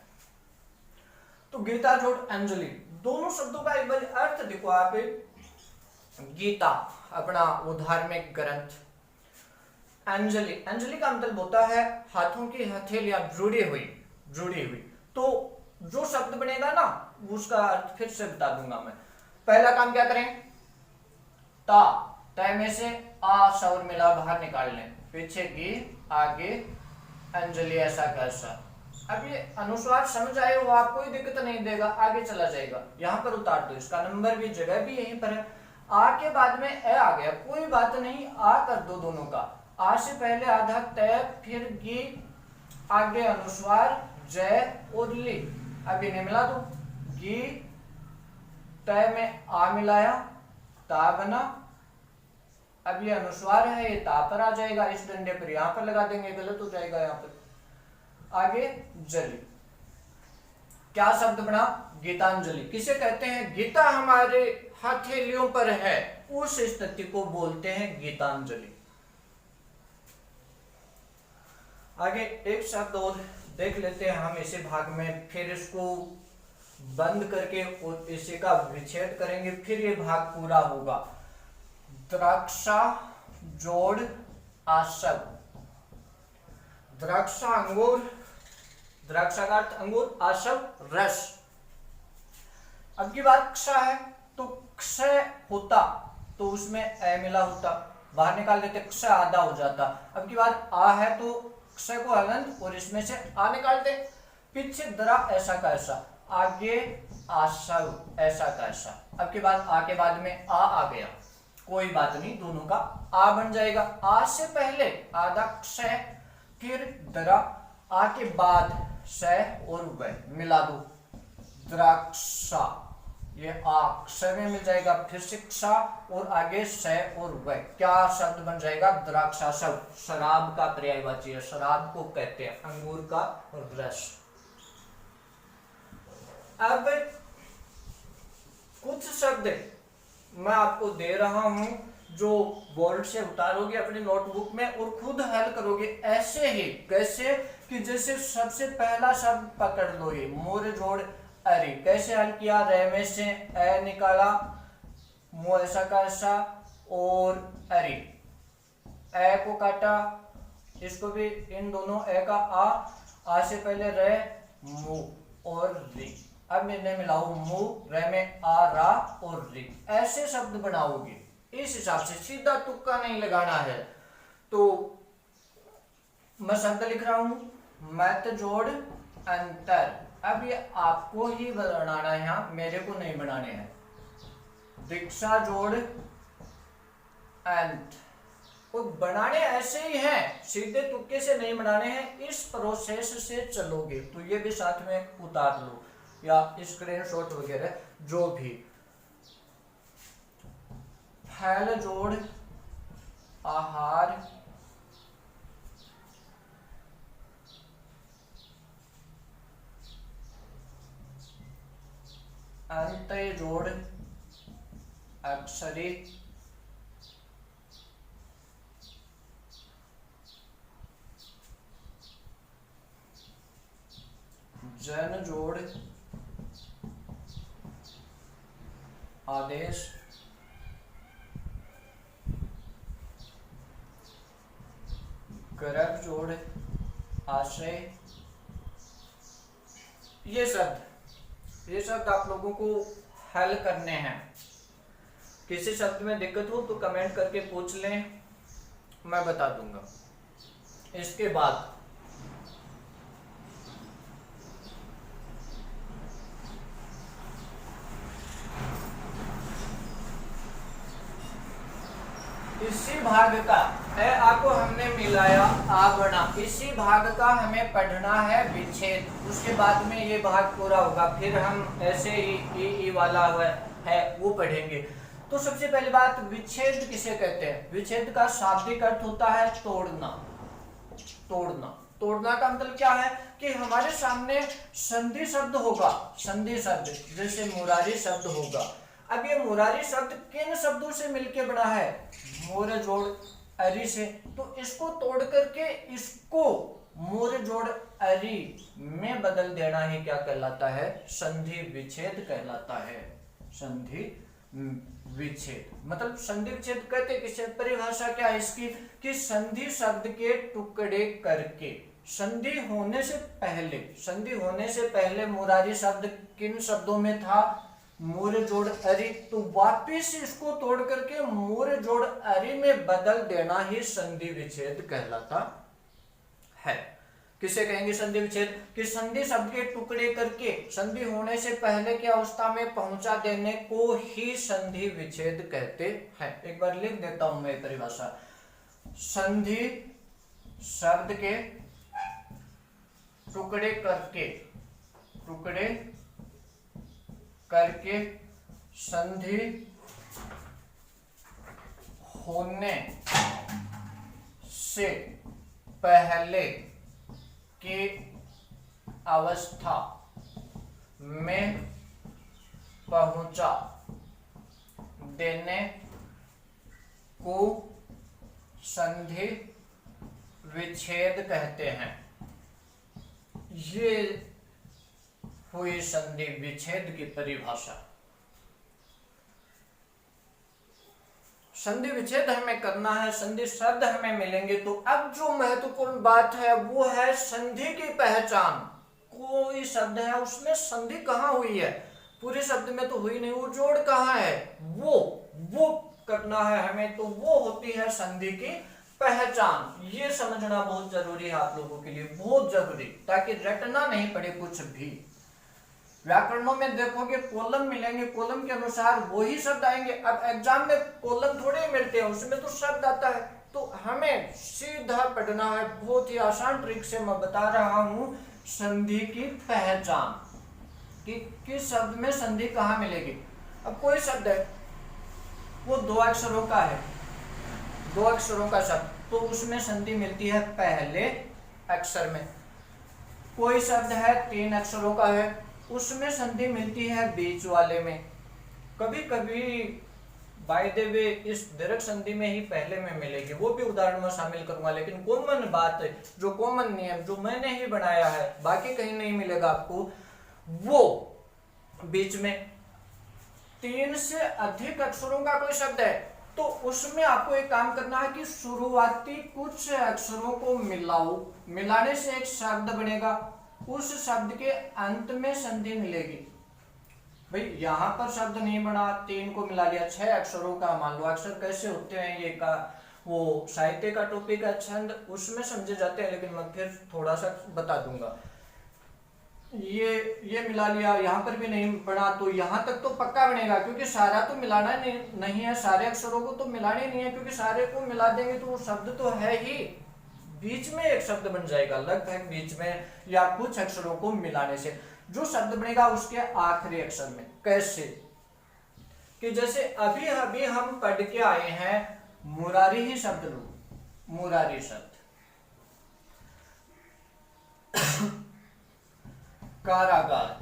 तो गीता जोड़ अंजलि, दोनों शब्दों का एक बार अर्थ देखो आप। गीता अपना वो धार्मिक ग्रंथ, अंजलि, अंजलि का मतलब होता है हाथों की हथेलियां जुड़ी हुई। तो जो शब्द बनेगा ना उसका अर्थ फिर से बता दूंगा मैं। पहला काम क्या करें? ता, तय में से आ स्वर मिला बाहर निकाल लें, पीछे की, आगे अंजलि ऐसा कैसा। अब ये अनुस्वार समझ आए वो आपको कोई दिक्कत नहीं देगा, आगे चला जाएगा। यहां पर उतार दो, इसका नंबर भी, जगह भी यहीं पर है। आ के बाद में ए आ गया, कोई बात नहीं, आ कर दो दोनों का। आ से पहले आधा तय, फिर गी, आगे अनुस्वार जय और ली। अब इन्हें मिला दो, गी तय में आ मिलाया, ता बना। अब ये अनुस्वार है, ये ता पर आ जाएगा, इस डंडे पर यहां पर लगा देंगे, गलत हो जाएगा यहां पर। आगे जली, क्या शब्द बना? गीतांजलि। किसे कहते हैं? गीता हमारे हथेलियों पर है, उस स्थिति को बोलते हैं गीतांजलि। आगे एक शब्द और देख लेते हैं हम इसी भाग में, फिर इसको बंद करके और इसी का विच्छेद करेंगे, फिर ये भाग पूरा होगा। द्राक्षा जोड़ आशव। द्राक्षा अंगूर, द्राक्षा का अर्थ अंगूर, आशव रस। अब की बात क्ष है, तो क्षय होता तो उसमें ए मिला होता, बाहर निकाल देते, क्ष आधा हो जाता। अब की बात आ है तो क्षय को हलंत और इसमें से आ निकालते, पीछे द्रा ऐसा का ऐसा, आगे आशव ऐसा का ऐसा। अब के बाद आ के बाद में आ गया, कोई बात नहीं, दोनों का आ बन जाएगा। आ से पहले आधा क्षय, फिर द्रा, आ के बाद स और व मिला दो, द्राक्षा। ये आ क्षय में मिल जाएगा, फिर सेक्षा और आगे स और व, क्या शब्द बन जाएगा? द्राक्षा शब्द। शराब का पर्यायवाची है, शराब को कहते हैं, अंगूर का रस। अब कुछ शब्द मैं आपको दे रहा हूं जो बोर्ड से उतारोगे अपनी नोटबुक में और खुद हल करोगे, ऐसे ही। कैसे? कि जैसे सबसे पहला शब्द पकड़ लो, ये मोर जोड़ अरे, कैसे हल किया? रे में से ए निकाला, मो ऐसा का ऐसा और अरे, ए को काटा, इसको भी इन दोनों ए का आ से पहले रे, मु और री। अब मैंने मिलाओ मु, रे में आ, रा और री, ऐसे शब्द बनाओगे। इस हिसाब से सीधा तुक्का नहीं लगाना है। तो मैं शब्द लिख रहा हूं, मत जोड़ अंतर। अब ये आपको ही बनाना है, यहाँ मेरे को नहीं बनाने हैं। दीक्षा जोड़ अंत वो बनाने ऐसे ही हैं, सीधे तुक्के से नहीं बनाने हैं, इस प्रोसेस से चलोगे तो ये भी साथ में उतार लो या स्क्रीनशॉट वगैरह जो भी। फैल जोड़ आहार अंत्य जोड़ अक्षरी जन जोड़ आदेश गर्भ जोड़ आश्रय। ये शब्द आप लोगों को हल करने हैं। किसी शब्द में दिक्कत हो तो कमेंट करके पूछ लें, मैं बता दूंगा। इसके बाद इसी भाग का है, आपको हमने मिलाया आवरणा, इसी भाग का हमें पढ़ना है विच्छेद। उसके बाद में ये भाग पूरा होगा, फिर हम ऐसे ही ई वाला है वो पढ़ेंगे। तो सबसे पहली बात, विच्छेद किसे कहते हैं? विच्छेद का शाब्दिक अर्थ होता है तोड़ना। तोड़ना का मतलब क्या है कि हमारे सामने संधि शब्द होगा, संधि शब्द जैसे मुरारी शब्द होगा। अब ये मुरारी शब्द किन शब्दों से मिलके बना है? मोर जोड़ अरी से। तो इसको तोड़ करके इसको मोर जोड़ अरी में बदल देना ही क्या कहलाता है? संधि विच्छेद कहलाता है। संधि विच्छेद मतलब संधि विच्छेद कहते किसे? परिभाषा क्या है इसकी कि संधि शब्द के टुकड़े करके, संधि होने से पहले मुरारी शब्द किन शब्दों में था? मोर जोड़ अरी। तो वापिस इसको तोड़ करके मोर जोड़ अरी में बदल देना ही संधि विच्छेद कहलाता है। किसे कहेंगे संधि विच्छेद? कि संधि शब्द के टुकड़े करके संधि होने से पहले की अवस्था में पहुंचा देने को ही संधि विच्छेद कहते हैं। एक बार लिख देता हूं मैं परिभाषा। संधि शब्द के टुकड़े करके संधि होने से पहले की अवस्था में पहुंचा देने को संधि विच्छेद कहते हैं। ये हुई संधि विच्छेद की परिभाषा। संधि विच्छेद हमें करना है, संधि शब्द हमें मिलेंगे। तो अब जो महत्वपूर्ण बात है वो है संधि की पहचान। कोई शब्द है उसमें संधि कहाँ हुई है? पूरे शब्द में तो हुई नहीं, वो जोड़ कहाँ है? वो करना है हमें। तो वो होती है संधि की पहचान। ये समझना बहुत जरूरी है आप लोगों के लिए, बहुत जरूरी, ताकि रटना नहीं पड़े कुछ भी। व्याकरणों में देखोगे कॉलम मिलेंगे, कॉलम के अनुसार वही शब्द आएंगे। अब एग्जाम में कॉलम थोड़े मिलते हैं, उसमें तो शब्द आता है। तो हमें सीधा पढ़ना है, बहुत ही आसान ट्रिक से मैं बता रहा हूं संधि की पहचान कि किस शब्द में संधि कहाँ मिलेगी। अब कोई शब्द है वो दो अक्षरों का है, दो अक्षरों का शब्द, तो उसमें संधि मिलती है पहले अक्षर में। कोई शब्द है तीन अक्षरों का है, उसमें संधि मिलती है बीच वाले में। कभी कभी बाय द वे इस दीर्घ संधि में ही पहले में मिलेगी, वो भी उदाहरण में शामिल करूंगा। लेकिन कॉमन बात है, जो कॉमन नियम जो मैंने ही बनाया है, बाकी कहीं नहीं मिलेगा आपको, वो बीच में। तीन से अधिक अक्षरों का कोई शब्द है तो उसमें आपको एक काम करना है कि शुरुआती कुछ अक्षरों को मिलाओ, मिलाने से एक शब्द बनेगा, उस शब्द के अंत में संधि मिलेगी। भाई यहाँ पर शब्द नहीं बना, तीन को मिला लिया, छह अक्षरों का मान लो। अक्षर कैसे होते हैं ये का वो साहित्य का टॉपिक है, छंद, उसमें समझे जाते हैं, लेकिन मैं फिर थोड़ा सा बता दूंगा। ये मिला लिया, यहाँ पर भी नहीं बना, तो यहाँ तक तो पक्का बनेगा, क्योंकि सारा तो मिलाना नहीं है, सारे अक्षरों को तो मिलाने नहीं है, क्योंकि सारे को मिला देंगे तो वो शब्द तो है ही, बीच में एक शब्द बन जाएगा, लगभग बीच में या कुछ अक्षरों को मिलाने से जो शब्द बनेगा उसके आखिरी अक्षर में। कैसे कि जैसे अभी अभी हम पढ़ के आए हैं मुरारी ही शब्द लो, मुरारी शब्द, कारागार,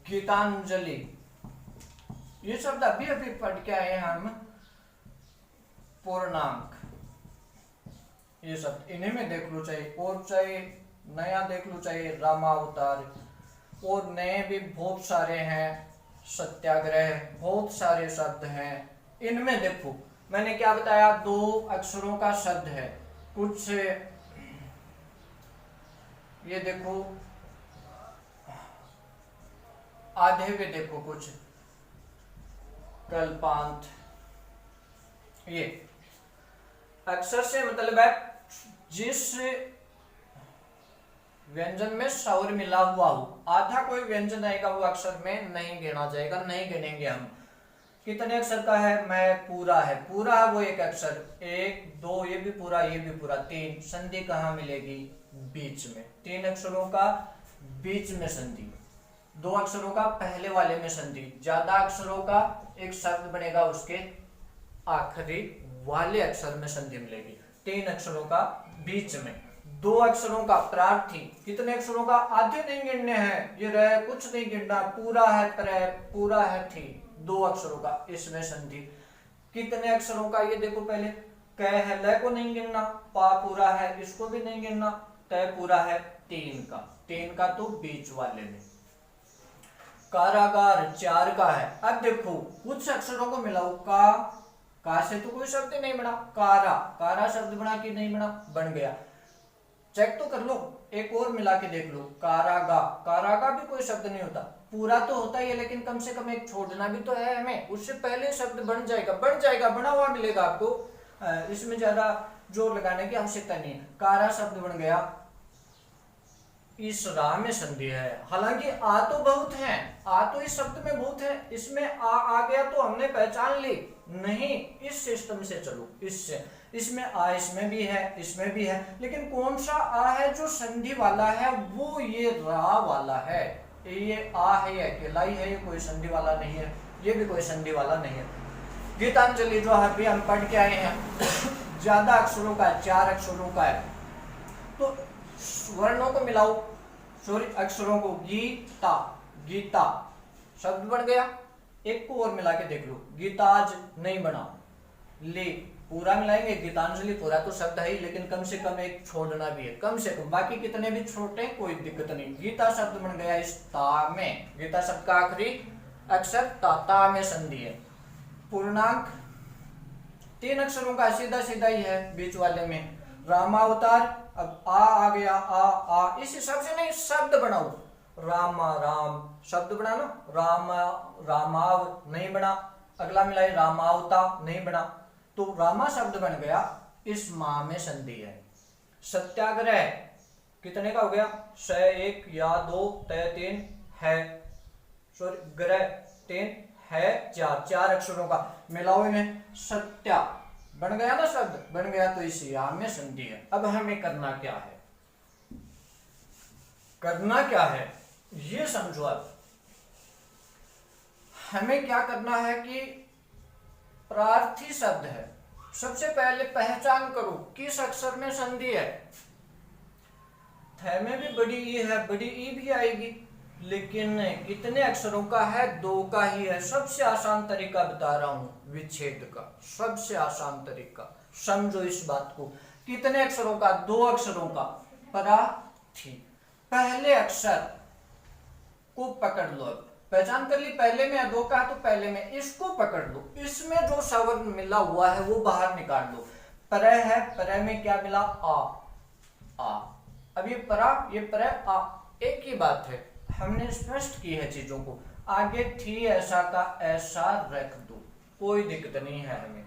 गीतांजलि, ये शब्द अभी अभी पढ़ के आए हैं हम। पूर्णांक, ये शब्द इन्हीं में देख लो, चाहिए और चाहे नया देख लो, चाहिए रामावतार, और नए भी बहुत सारे हैं, सत्याग्रह, बहुत सारे शब्द हैं। इनमें देखो मैंने क्या बताया, 2 अक्षरों का शब्द है, कुछ ये देखो आधे भी देखो, कुछ कल्पांत, ये अक्षर से मतलब है जिस व्यंजन में स्वर मिला हुआ हो, आधा कोई व्यंजन आएगा वो अक्षर में नहीं गिना जाएगा, नहीं गिनेंगे हम। कितने अक्षर का है, मैं पूरा है, पूरा है वो एक अक्षर, 1 2, ये भी पूरा, ये भी पूरा, 3, संधि कहाँ मिलेगी, बीच में, 3 अक्षरों का बीच में संधि, 2 अक्षरों का पहले वाले में संधि, ज्यादा अक्षरों का एक शब्द बनेगा उसके आखिरी वाले अक्षर में संधि मिलेगी, 3 अक्षरों का बीच में, 2 अक्षरों का प्रार्थी, कितने अक्षरों का, आधे नहीं गिनने हैं, ये रह कुछ नहीं गिनना, पूरा है प्र, पूरा है थी, 2 अक्षरों का इसमें संधि, कितने अक्षरों का, ये देखो पहले क है, ल को नहीं गिनना, पा पूरा है, इसको भी नहीं गिनना, तय पूरा है, 3 का तो बीच वाले में, कारागार 4 का है। अब देखो कुछ अक्षरों को मिलाओ, का से तो कोई शब्द नहीं बना, कारा, कारा शब्द बना कि नहीं बना, बन गया, चेक तो कर लो, एक और मिला के देख लो, कारागा, कारागा भी कोई शब्द नहीं होता, पूरा तो होता ही है लेकिन कम से कम एक छोड़ना भी तो है हमें, उससे पहले शब्द बन जाएगा, बना हुआ मिलेगा आपको, इसमें ज्यादा जोर लगाने की आवश्यकता नहीं है। कारा शब्द बन गया, इस रा में संधि है, हालांकि आ तो बहुत है, आ तो इस शब्द में बहुत है, इसमें आ गया तो हमने पहचान ली, नहीं इस सिस्टम से चलो, इससे, इसमें आ, इसमें भी है, इसमें भी है, लेकिन कौन सा आ है जो संधि वाला है, वो ये रा वाला है, ये आ है, ये अकेला ही है, ये कोई संधि वाला नहीं है, ये भी कोई संधि वाला नहीं है। गीतांजलि जो अभी हम पढ़ के आए हैं ज्यादा अक्षरों का, 4 अक्षरों का है, तो वर्णों को मिलाओ, सॉरी अक्षरों को, गीता, गीता शब्द बन गया, एक को और मिला के देख लो, गीताज नहीं बना, ले पूरा मिलाएंगे, गीतांजलि पूरा तो शब्द है ही, लेकिन कम से कम एक छोड़ना भी है, कम से कम, बाकी कितने भी छोटे कोई दिक्कत नहीं। गीता शब्द बन गया इस ता में, गीता शब्द का आखिरी अक्षर ता में संधि है। पूर्णांक 3 अक्षरों का सीधा सीधा ही है बीच वाले में। रामावतार, अब आ गया, आ इस हिसाब से नहीं, शब्द बनाओ, रामा राम शब्द बना लो, रामा रामाव नहीं बना, अगला मिलाए रामावता नहीं बना, तो रामा शब्द बन गया, इस मां में संधि है। सत्याग्रह कितने का हो गया, स 1 या 2 तय 3 है, सॉरी ग्रह 3 है, 4 अक्षरों का मिलाओ इन्हें, सत्या बन गया ना शब्द, बन गया तो इस या में संधि है। अब हमें करना क्या है, करना क्या है ये समझो। अब हमें क्या करना है कि प्रार्थी शब्द है, सबसे पहले पहचान करो किस अक्षर में संधि है। थ में भी बड़ी ई है, बड़ी ई भी आएगी, लेकिन कितने अक्षरों का है, 2 का ही है। सबसे आसान तरीका बता रहा हूं विच्छेद का, सबसे आसान तरीका, समझो इस बात को। कितने अक्षरों का, 2 अक्षरों का, प्रार्थी, पहले अक्षर को पकड़ लो। अब पहचान कर ली, पहले में 2 का है तो पहले में, इसको पकड़ लो, इसमें जो स्वर मिला हुआ है वो बाहर निकाल लो। पर है, पर में क्या मिला, आ। अब ये परा, ये पर, आ, एक ही बात है, हमने स्पष्ट की है चीजों को। आगे थी ऐसा का ऐसा रख दो, कोई दिक्कत नहीं है हमें।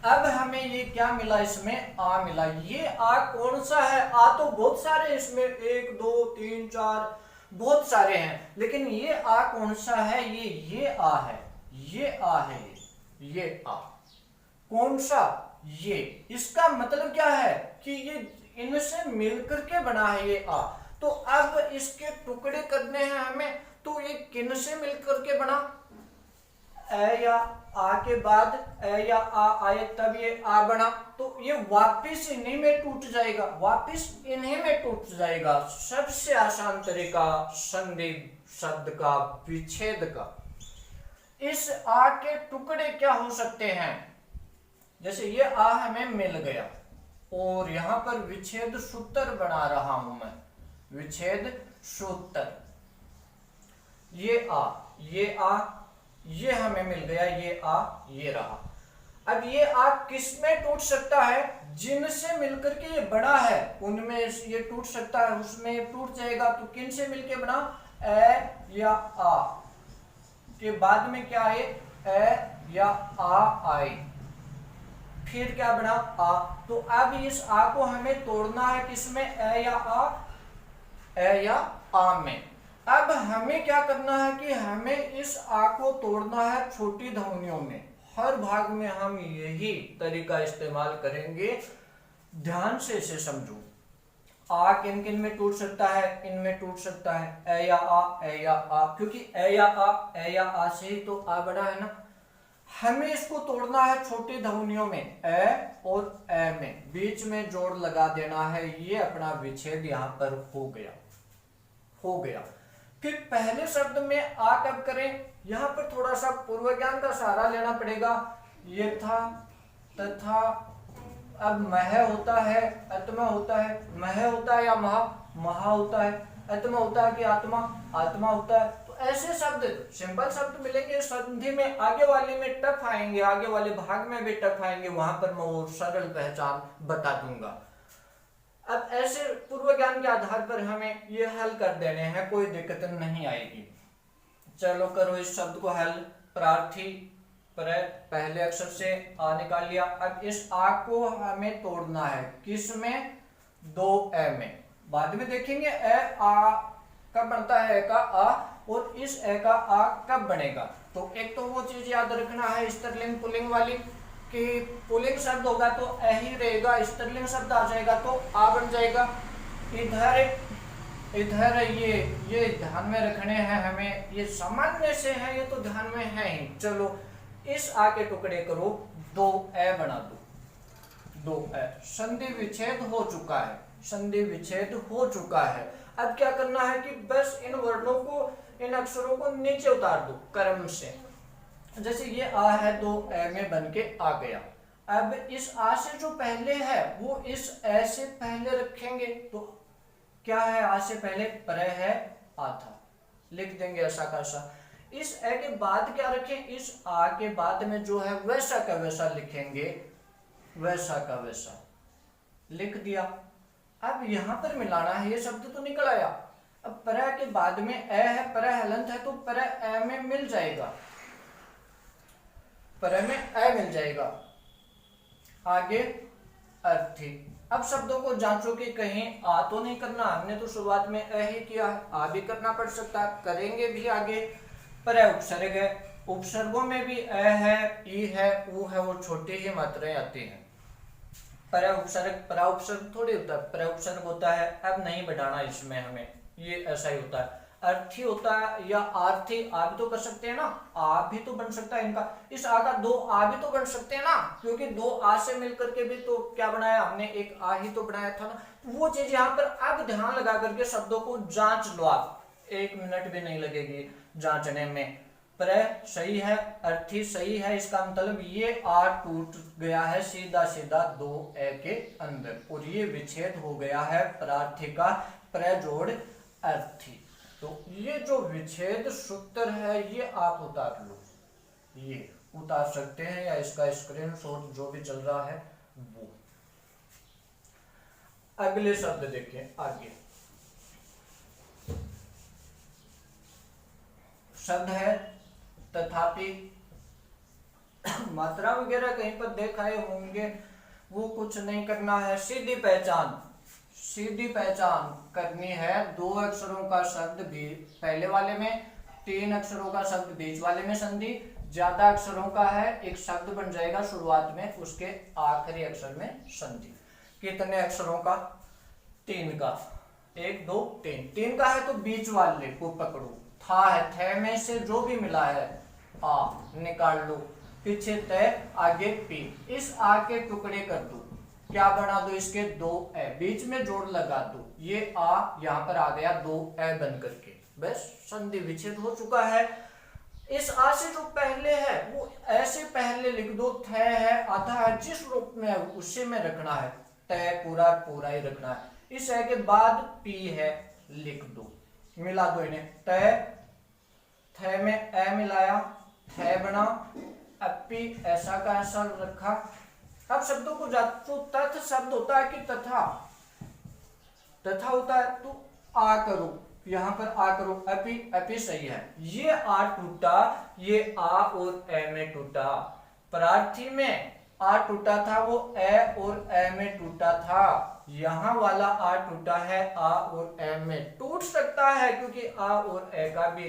अब हमें ये क्या मिला, इसमें आ मिला। ये आ कौन सा है? आ तो बहुत सारे इसमें, 1 2 3 4 बहुत सारे हैं, लेकिन ये आ कौन सा है? ये आ है, ये आ है, ये आ कौन सा? ये। इसका मतलब क्या है कि ये इनसे मिलकर के बना है ये आ। तो अब इसके टुकड़े करने हैं हमें, तो ये किन से मिलकर के बना? ए या आ के बाद ए या आ आए तब ये आ बना, तो ये वापिस इन्हीं में टूट जाएगा, वापिस इन्हीं में टूट जाएगा। सबसे आसान तरीका संधि शब्द का विच्छेद का। इस आ के टुकड़े क्या हो सकते हैं? जैसे ये आ हमें मिल गया और यहां पर विच्छेद सूत्र बना रहा हूं मैं, विच्छेद सूत्र। ये हमें मिल गया, ये आ, ये रहा। अब ये आ किस में टूट सकता है? जिनसे मिलकर के ये बना है उनमें ये टूट सकता है, उसमें ये टूट जाएगा। तो किन से मिलके बना? ए या आ के बाद में क्या आए? ए या आ आए, फिर क्या बना? आ। तो अब इस आ को हमें तोड़ना है किसमें? ए या आ, ए या आ में। अब हमें क्या करना है कि हमें इस आ को तोड़ना है छोटी ध्वनियों में। हर भाग में हम यही तरीका इस्तेमाल करेंगे, ध्यान से इसे समझो। आ किन किन में टूट सकता है? इनमें टूट सकता है, ए या आ, ए या आ, क्योंकि ए या आ से ही तो आ बड़ा है ना। हमें इसको तोड़ना है छोटी ध्वनियों में, ए और ए में बीच में जोड़ लगा देना है। ये अपना विच्छेद यहां पर हो गया। फिर पहले शब्द में आ कब करें? यहां पर थोड़ा सा पूर्व ज्ञान का सहारा लेना पड़ेगा। ये था, तथा, अब मह होता है, आत्मा होता है, मह होता है या महा होता है, आत्मा होता है कि आत्मा होता है। तो ऐसे शब्द सिंपल शब्द मिलेंगे संधि में, आगे वाले में टफ आएंगे, आगे वाले भाग में भी टफ आएंगे, वहां पर मैं वो सरल पहचान बता दूंगा। अब ऐसे पूर्व ज्ञान के आधार पर हमें ये हल कर देने हैं, कोई दिक्कत नहीं आएगी। चलो करो इस शब्द को हल। प्रार्थी पहले अक्षर से आ निकाल लिया। अब इस आ को हमें तोड़ना है किस में? 2 ए में। बाद में देखेंगे ए आ कब बनता है, ए का आ, और इस ए का आ कब बनेगा। तो एक तो वो चीज याद रखना है स्त्रीलिंग पुल्लिंग वाली, कि पुल्लिंग शब्द होगा तो ए ही रहेगा, स्त्रीलिंग शब्द आ जाएगा तो आ बन जाएगा। इधर ये ध्यान में रखने हैं हमें, ये सामान्य से है, ये तो ध्यान में है ही। चलो इस आ के टुकड़े करो, 2 ए बना दो, 2 ए। संधि विच्छेद हो चुका है, संधि विच्छेद हो चुका है। अब क्या करना है कि बस इन वर्णों को, इन अक्षरों को नीचे उतार दो क्रम से। जैसे ये आ है 2 ए में बन के आ गया। अब इस आ से जो पहले है वो इस ए से पहले रखेंगे, तो क्या है? आ से पहले पर है आ था, लिख देंगे ऐसा कैसा। इस ए के बाद क्या रखें? इस आ के बाद में जो है वैसा का वैसा लिखेंगे, वैसा का वैसा लिख दिया। अब यहां पर मिलाना है, ये शब्द तो निकल आया। अब पर के बाद में ए है, पर हलंत है, तो पर ए में मिल जाएगा, पर में ए मिल जाएगा। आगे अर्थी। अब शब्दों को जांचो कि कहीं आ तो नहीं करना, हमने तो शुरुआत में ए ही किया है, आ भी करना पड़ सकता है, करेंगे भी आगे। पर उपसर्ग है, उपसर्गों में भी ए है, ई है, ऊ है, वो छोटी ही मात्राएं आती हैं। पर उपसर्ग, परा उपसर्ग थोड़ी होता है, पर उपसर्ग होता है। अब नहीं बढ़ाना इसमें हमें, ये ऐसा ही होता है। अर्थी होता है या आर्थी, आ भी तो कर सकते हैं ना, आ भी तो बन सकता है इनका। इस आ का 2 आ भी तो बन सकते हैं ना, क्योंकि 2 आ से मिलकर के भी तो क्या बनाया हमने? एक आ ही तो बनाया था ना। वो चीज यहाँ पर अब ध्यान लगा करके शब्दों को जांच लो आप, 1 मिनट भी नहीं लगेगी जांचने में। पर सही है, अर्थी सही है, इसका मतलब ये आ टूट गया है सीधा सीधा 2 ए के अंदर, और ये विच्छेद हो गया है प्रार्थी का, प्र जोड़ अर्थी। तो ये जो विच्छेद सूत्र है ये आप उतार लो, ये उतार सकते हैं, या इसका स्क्रीनशॉट जो भी चल रहा है वो। अगले शब्द देखिए आगे। शब्द है तथापि। मात्रा वगैरह कहीं पर देखाए होंगे, वो कुछ नहीं करना है। सीधी पहचान, सीधी पहचान करनी है। 2 अक्षरों का शब्द भी पहले वाले में, 3 अक्षरों का शब्द बीच वाले में संधि, ज्यादा अक्षरों का है एक शब्द बन जाएगा शुरुआत में, उसके आखिरी अक्षर में संधि। कितने अक्षरों का? 3 का। 1 2 3, 3 का है तो बीच वाले को पकड़ो। था है, थे में से जो भी मिला है आ निकाल लो, पीछे तय आगे पी। इस आ के टुकड़े कर दो, क्या बना दो इसके? 2 ए, बीच में जोड़ लगा दो, ये आ यहाँ पर आ गया 2 ए बन करके, बस संधि विच्छेद हो चुका है। इस आ से जो पहले है वो ऐसे पहले लिख दो, थे है आधा है, जिस रूप में है उसी में रखना है, तय पूरा पूरा ही रखना है। इस ए के बाद पी है, लिख दो, मिला दो इन्हें, तय थे में ए मिलाया, थे बना, अब पी ऐसा का ऐसा रखा। अब शब्दों को तो तथ शब्द होता है कि तथा, तथा होता है तो आ करो, यहां पर आ करो, अपी अपी सही है। ये आ टूटा, ये आ और ए में टूटा। प्रार्थी में आ टूटा था, वो ए और ए में टूटा था। यहां वाला आ टूटा है आ और ए में। टूट सकता है क्योंकि आ और ए का भी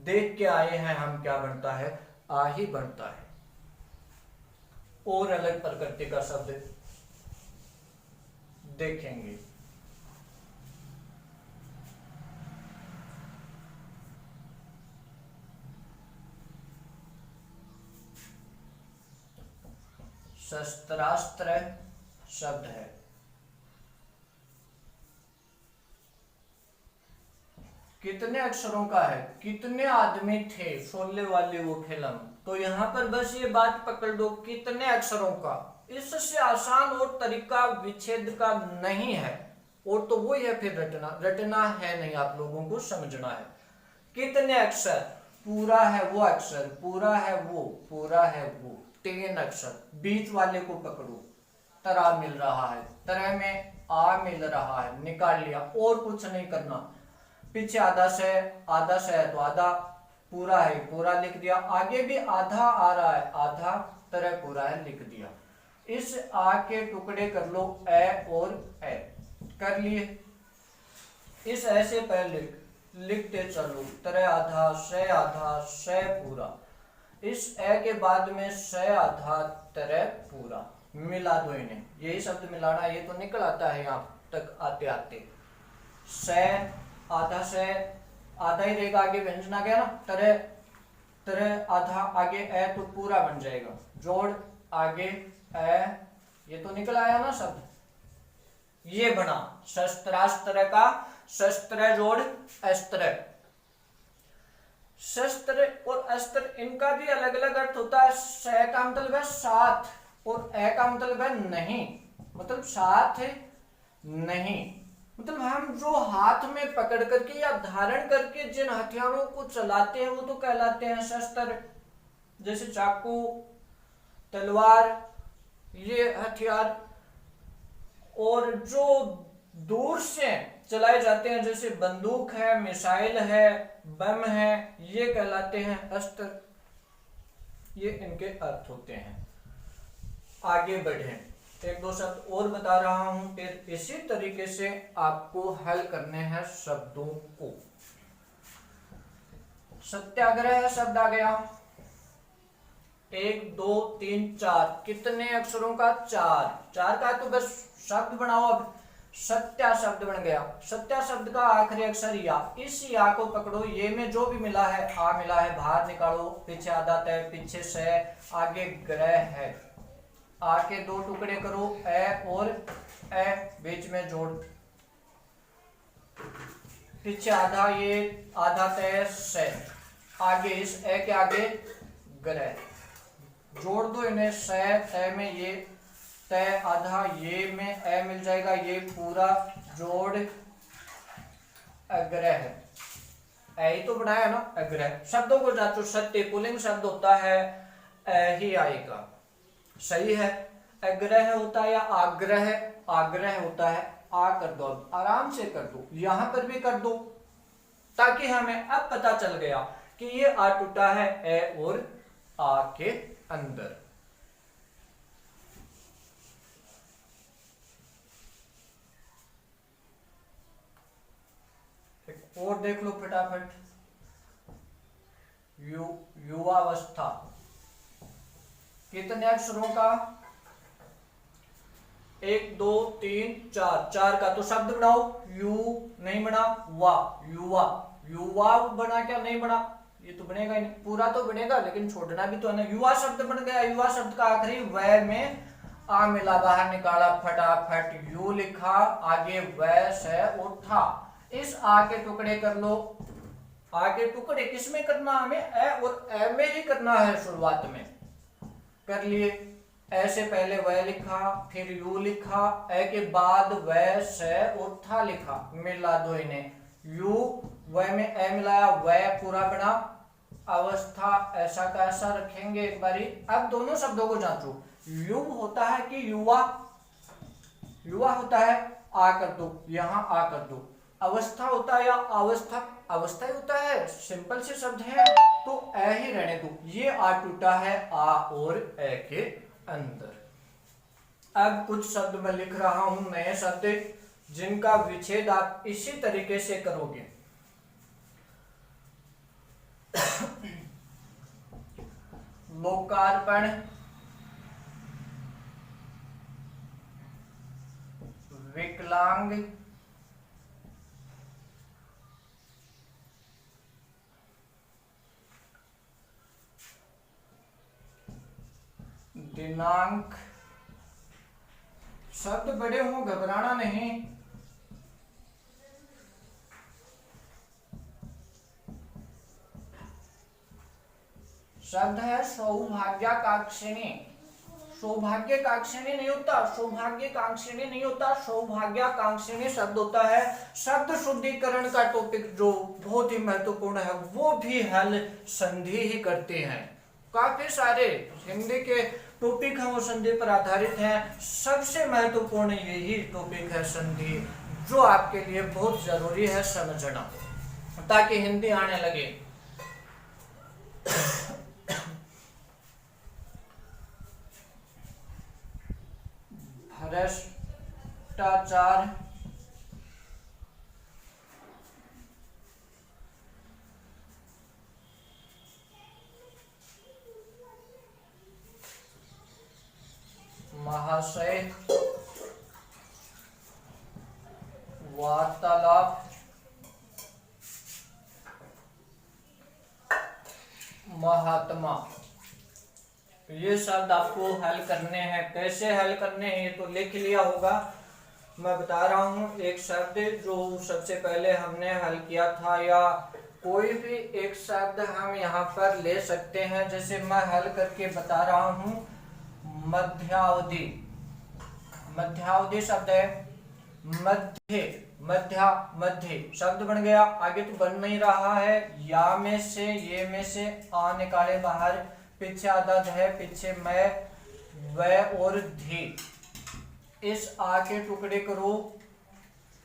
देख के आए हैं हम, क्या बनता है? आ ही बनता है। और अलग प्रकृति का शब्द देखेंगे। शस्त्रास्त्र शब्द है। कितने अक्षरों का है? कितने आदमी थे? शोले वाली वो फिल्म। तो यहाँ पर बस ये बात पकड़ दो, कितने अक्षरों का। इससे आसान और तरीका विच्छेद का नहीं है, और तो वही है फिर रटना। रटना है नहीं, आप लोगों को समझना है। कितने अक्षर? पूरा है वो अक्षर, पूरा है वो, पूरा है वो, 3 अक्षर। बीच वाले को पकड़ो, तरह मिल रहा है, तरह में आ मिल रहा है, निकाल लिया, और कुछ नहीं करना। पीछे आधा से है तो आधा, पूरा है पूरा लिख दिया, आगे भी आधा आ रहा है, आधा तरह पूरा है लिख दिया। इस आ के टुकड़े कर लो, ए और ए कर लिए। इस ए से पहले लिखते चलो, तरह आधा से पूरा। इस ए के बाद में से आधा तरह पूरा, मिला दो इन्हें। यही शब्द मिलाना, ये तो निकल आता है यहाँ तक आते आते। से आधा ही रहेगा, आगे व्यंजन आ गया ना, तरह आधा, आगे ए तो पूरा बन जाएगा, जोड़ आगे ए, ये तो निकल आया ना शब्द। ये बना शस्त्रास्त्र का, शस्त्र जोड़ अस्त्र। शस्त्र और अस्त्र, इनका भी अलग अलग अर्थ होता है। स का मतलब है साथ, और ए का मतलब है नहीं, मतलब साथ नहीं, मतलब हम जो हाथ में पकड़ करके या धारण करके जिन हथियारों को चलाते हैं वो तो कहलाते हैं शस्त्र। जैसे चाकू, तलवार, ये हथियार। और जो दूर से चलाए जाते हैं, जैसे बंदूक है, मिसाइल है, बम है, ये कहलाते हैं अस्त्र। ये इनके अर्थ होते हैं। आगे बढ़े, 1-2 शब्द और बता रहा हूं, फिर इसी तरीके से आपको हल करने हैं शब्दों को। सत्याग्रह शब्द आ गया, 1 2 3 4, कितने अक्षरों का? 4 का, तो बस शब्द बनाओ। अब सत्या शब्द बन गया। सत्या शब्द का आखिरी अक्षर या, इस या को पकड़ो, ये में जो भी मिला है, आ मिला है, बाहर निकालो, पीछे आधा तय, पीछे से, आगे ग्रह है, आ के 2 टुकड़े करो, ए और ए, बीच में जोड़, पीछे आधा, ये आधा तय से, आगे इस ए के आगे ग्रह, जोड़ दो इन्हें, से तय में ये, तय आधा, ये में ए मिल जाएगा, ये पूरा, जोड़ अग्रह, ए तो बनाया ना अग्रह। शब्दों को जांचो, सत्य पुल्लिंग शब्द होता है, ए ही आएगा, सही है। अग्रह होता है या आग्रह, आग्रह होता है, आ कर दो, आराम से कर दो, यहां पर भी कर दो, ताकि हमें अब पता चल गया कि ये आ टूटा है ए और आ के अंदर। एक और देख लो फटाफट, युवावस्था, कितने अक्षरों का, 1 2 3 4, 4 का। तो शब्द बनाओ, यू नहीं बना, वा, युवा, युवा बना क्या, नहीं बना, ये तो बनेगा ही नहीं, पूरा तो बनेगा लेकिन छोड़ना भी तो है ना। युवा शब्द बन गया, युवा शब्द का आखिरी वह में आ मिला, बाहर निकाला, फटाफट यू लिखा, आगे वह से उठा। इस आ के टुकड़े कर लो, आ के टुकड़े किसमें करना, हमें ए और ए में ही करना है, शुरुआत में कर लिए। ए से पहले वह लिखा, फिर यू लिखा, ए के बाद वह से उठा लिखा, मिला दो इन्हें, यू वह में ए मिलाया, वह पूरा बना, अवस्था ऐसा का ऐसा रखेंगे एक बारी। अब दोनों शब्दों को जांचो, युव होता है कि युवा, युवा होता है, आ कर दो, यहां आ कर दो। अवस्था होता है या अवस्था, अवस्था ही होता है, सिंपल से शब्द है, तो ए ही रहने दो। ये आ टूटा है आ और ए के अंदर। अब कुछ शब्द मैं लिख रहा हूं, नए शब्द, जिनका विच्छेद आप इसी तरीके से करोगे। लोकार्पण, विकलांग, दिनांक। शब्द बड़े हों, घबराना नहीं। शब्द है सौभाग्यकांक्षिणी, सौभाग्यकांक्षिणी नहीं होता, सौभाग्यकांक्षिणी नहीं होता, सौभाग्यकांक्षिणी शब्द होता है। शब्द शुद्धिकरण का टॉपिक जो बहुत ही महत्वपूर्ण है, वो भी हल संधि ही करते हैं। काफी सारे हिंदी के टॉपिक हैं वो संधि पर आधारित हैं। सबसे महत्वपूर्ण यही टॉपिक है संधि, जो आपके लिए बहुत जरूरी है समझना, ताकि हिंदी आने लगे। भ्रष्टाचार, महाशय, वार्तालाप, महात्मा। ये शब्द आपको हल करने हैं। कैसे हल करने हैं ये तो लिख लिया होगा, मैं बता रहा हूँ। एक शब्द जो सबसे पहले हमने हल किया था, या कोई भी एक शब्द हम यहाँ पर ले सकते हैं, जैसे मैं हल करके बता रहा हूँ। मध्यावधि, मध्यावधि शब्द है, मध्य, मध्या, मध्य शब्द बन गया। आगे तो बन नहीं रहा है, या में से, ये में से आ निकाले बाहर, पीछे आधा है, पीछे मैं, वह और धी। इस आ के टुकड़े करो,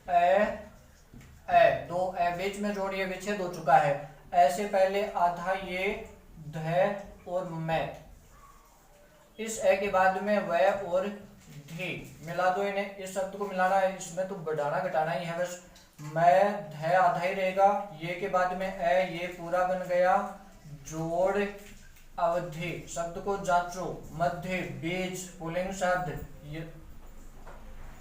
ए, ए, दो ए बीच में जोड़िए, विच्छेद हो चुका है। ऐसे पहले आधा ये, ध और मैं, इस ए के बाद में वह और धी, मिला दो इन्हें। इस शब्द को मिलाना है, इसमें तो बढ़ाना घटाना ही है बस। मैं, ध आधा ही रहेगा, ये के बाद में ए, ये पूरा बन गया, जोड़, अवधि। शब्द को जांचो, मध्य, बीज, पुल्लिंग शब्द, ये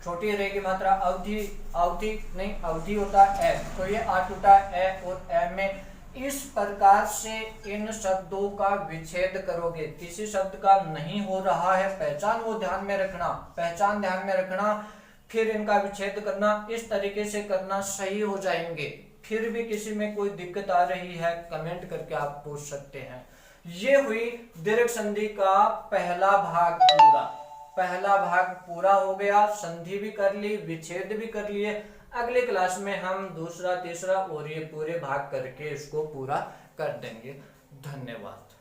छोटी रहेगी मात्रा, अवधि, अवधि नहीं, अवधि होता है, तो ये आ टूटा ए और ए में। इस प्रकार से इन शब्दों का विच्छेद करोगे। किसी शब्द का नहीं हो रहा है पहचान, वो ध्यान में रखना, पहचान ध्यान में रखना, फिर इनका विच्छेद करना। इस तरीके से करना, सही हो जाएंगे। फिर भी किसी में कोई दिक्कत आ रही है, कमेंट करके आप पूछ सकते हैं। ये हुई दीर्घ संधि का पहला भाग पूरा। पहला भाग पूरा हो गया, संधि भी कर ली, विच्छेद भी कर लिए। अगले क्लास में हम दूसरा, तीसरा और ये पूरे भाग करके इसको पूरा कर देंगे। धन्यवाद।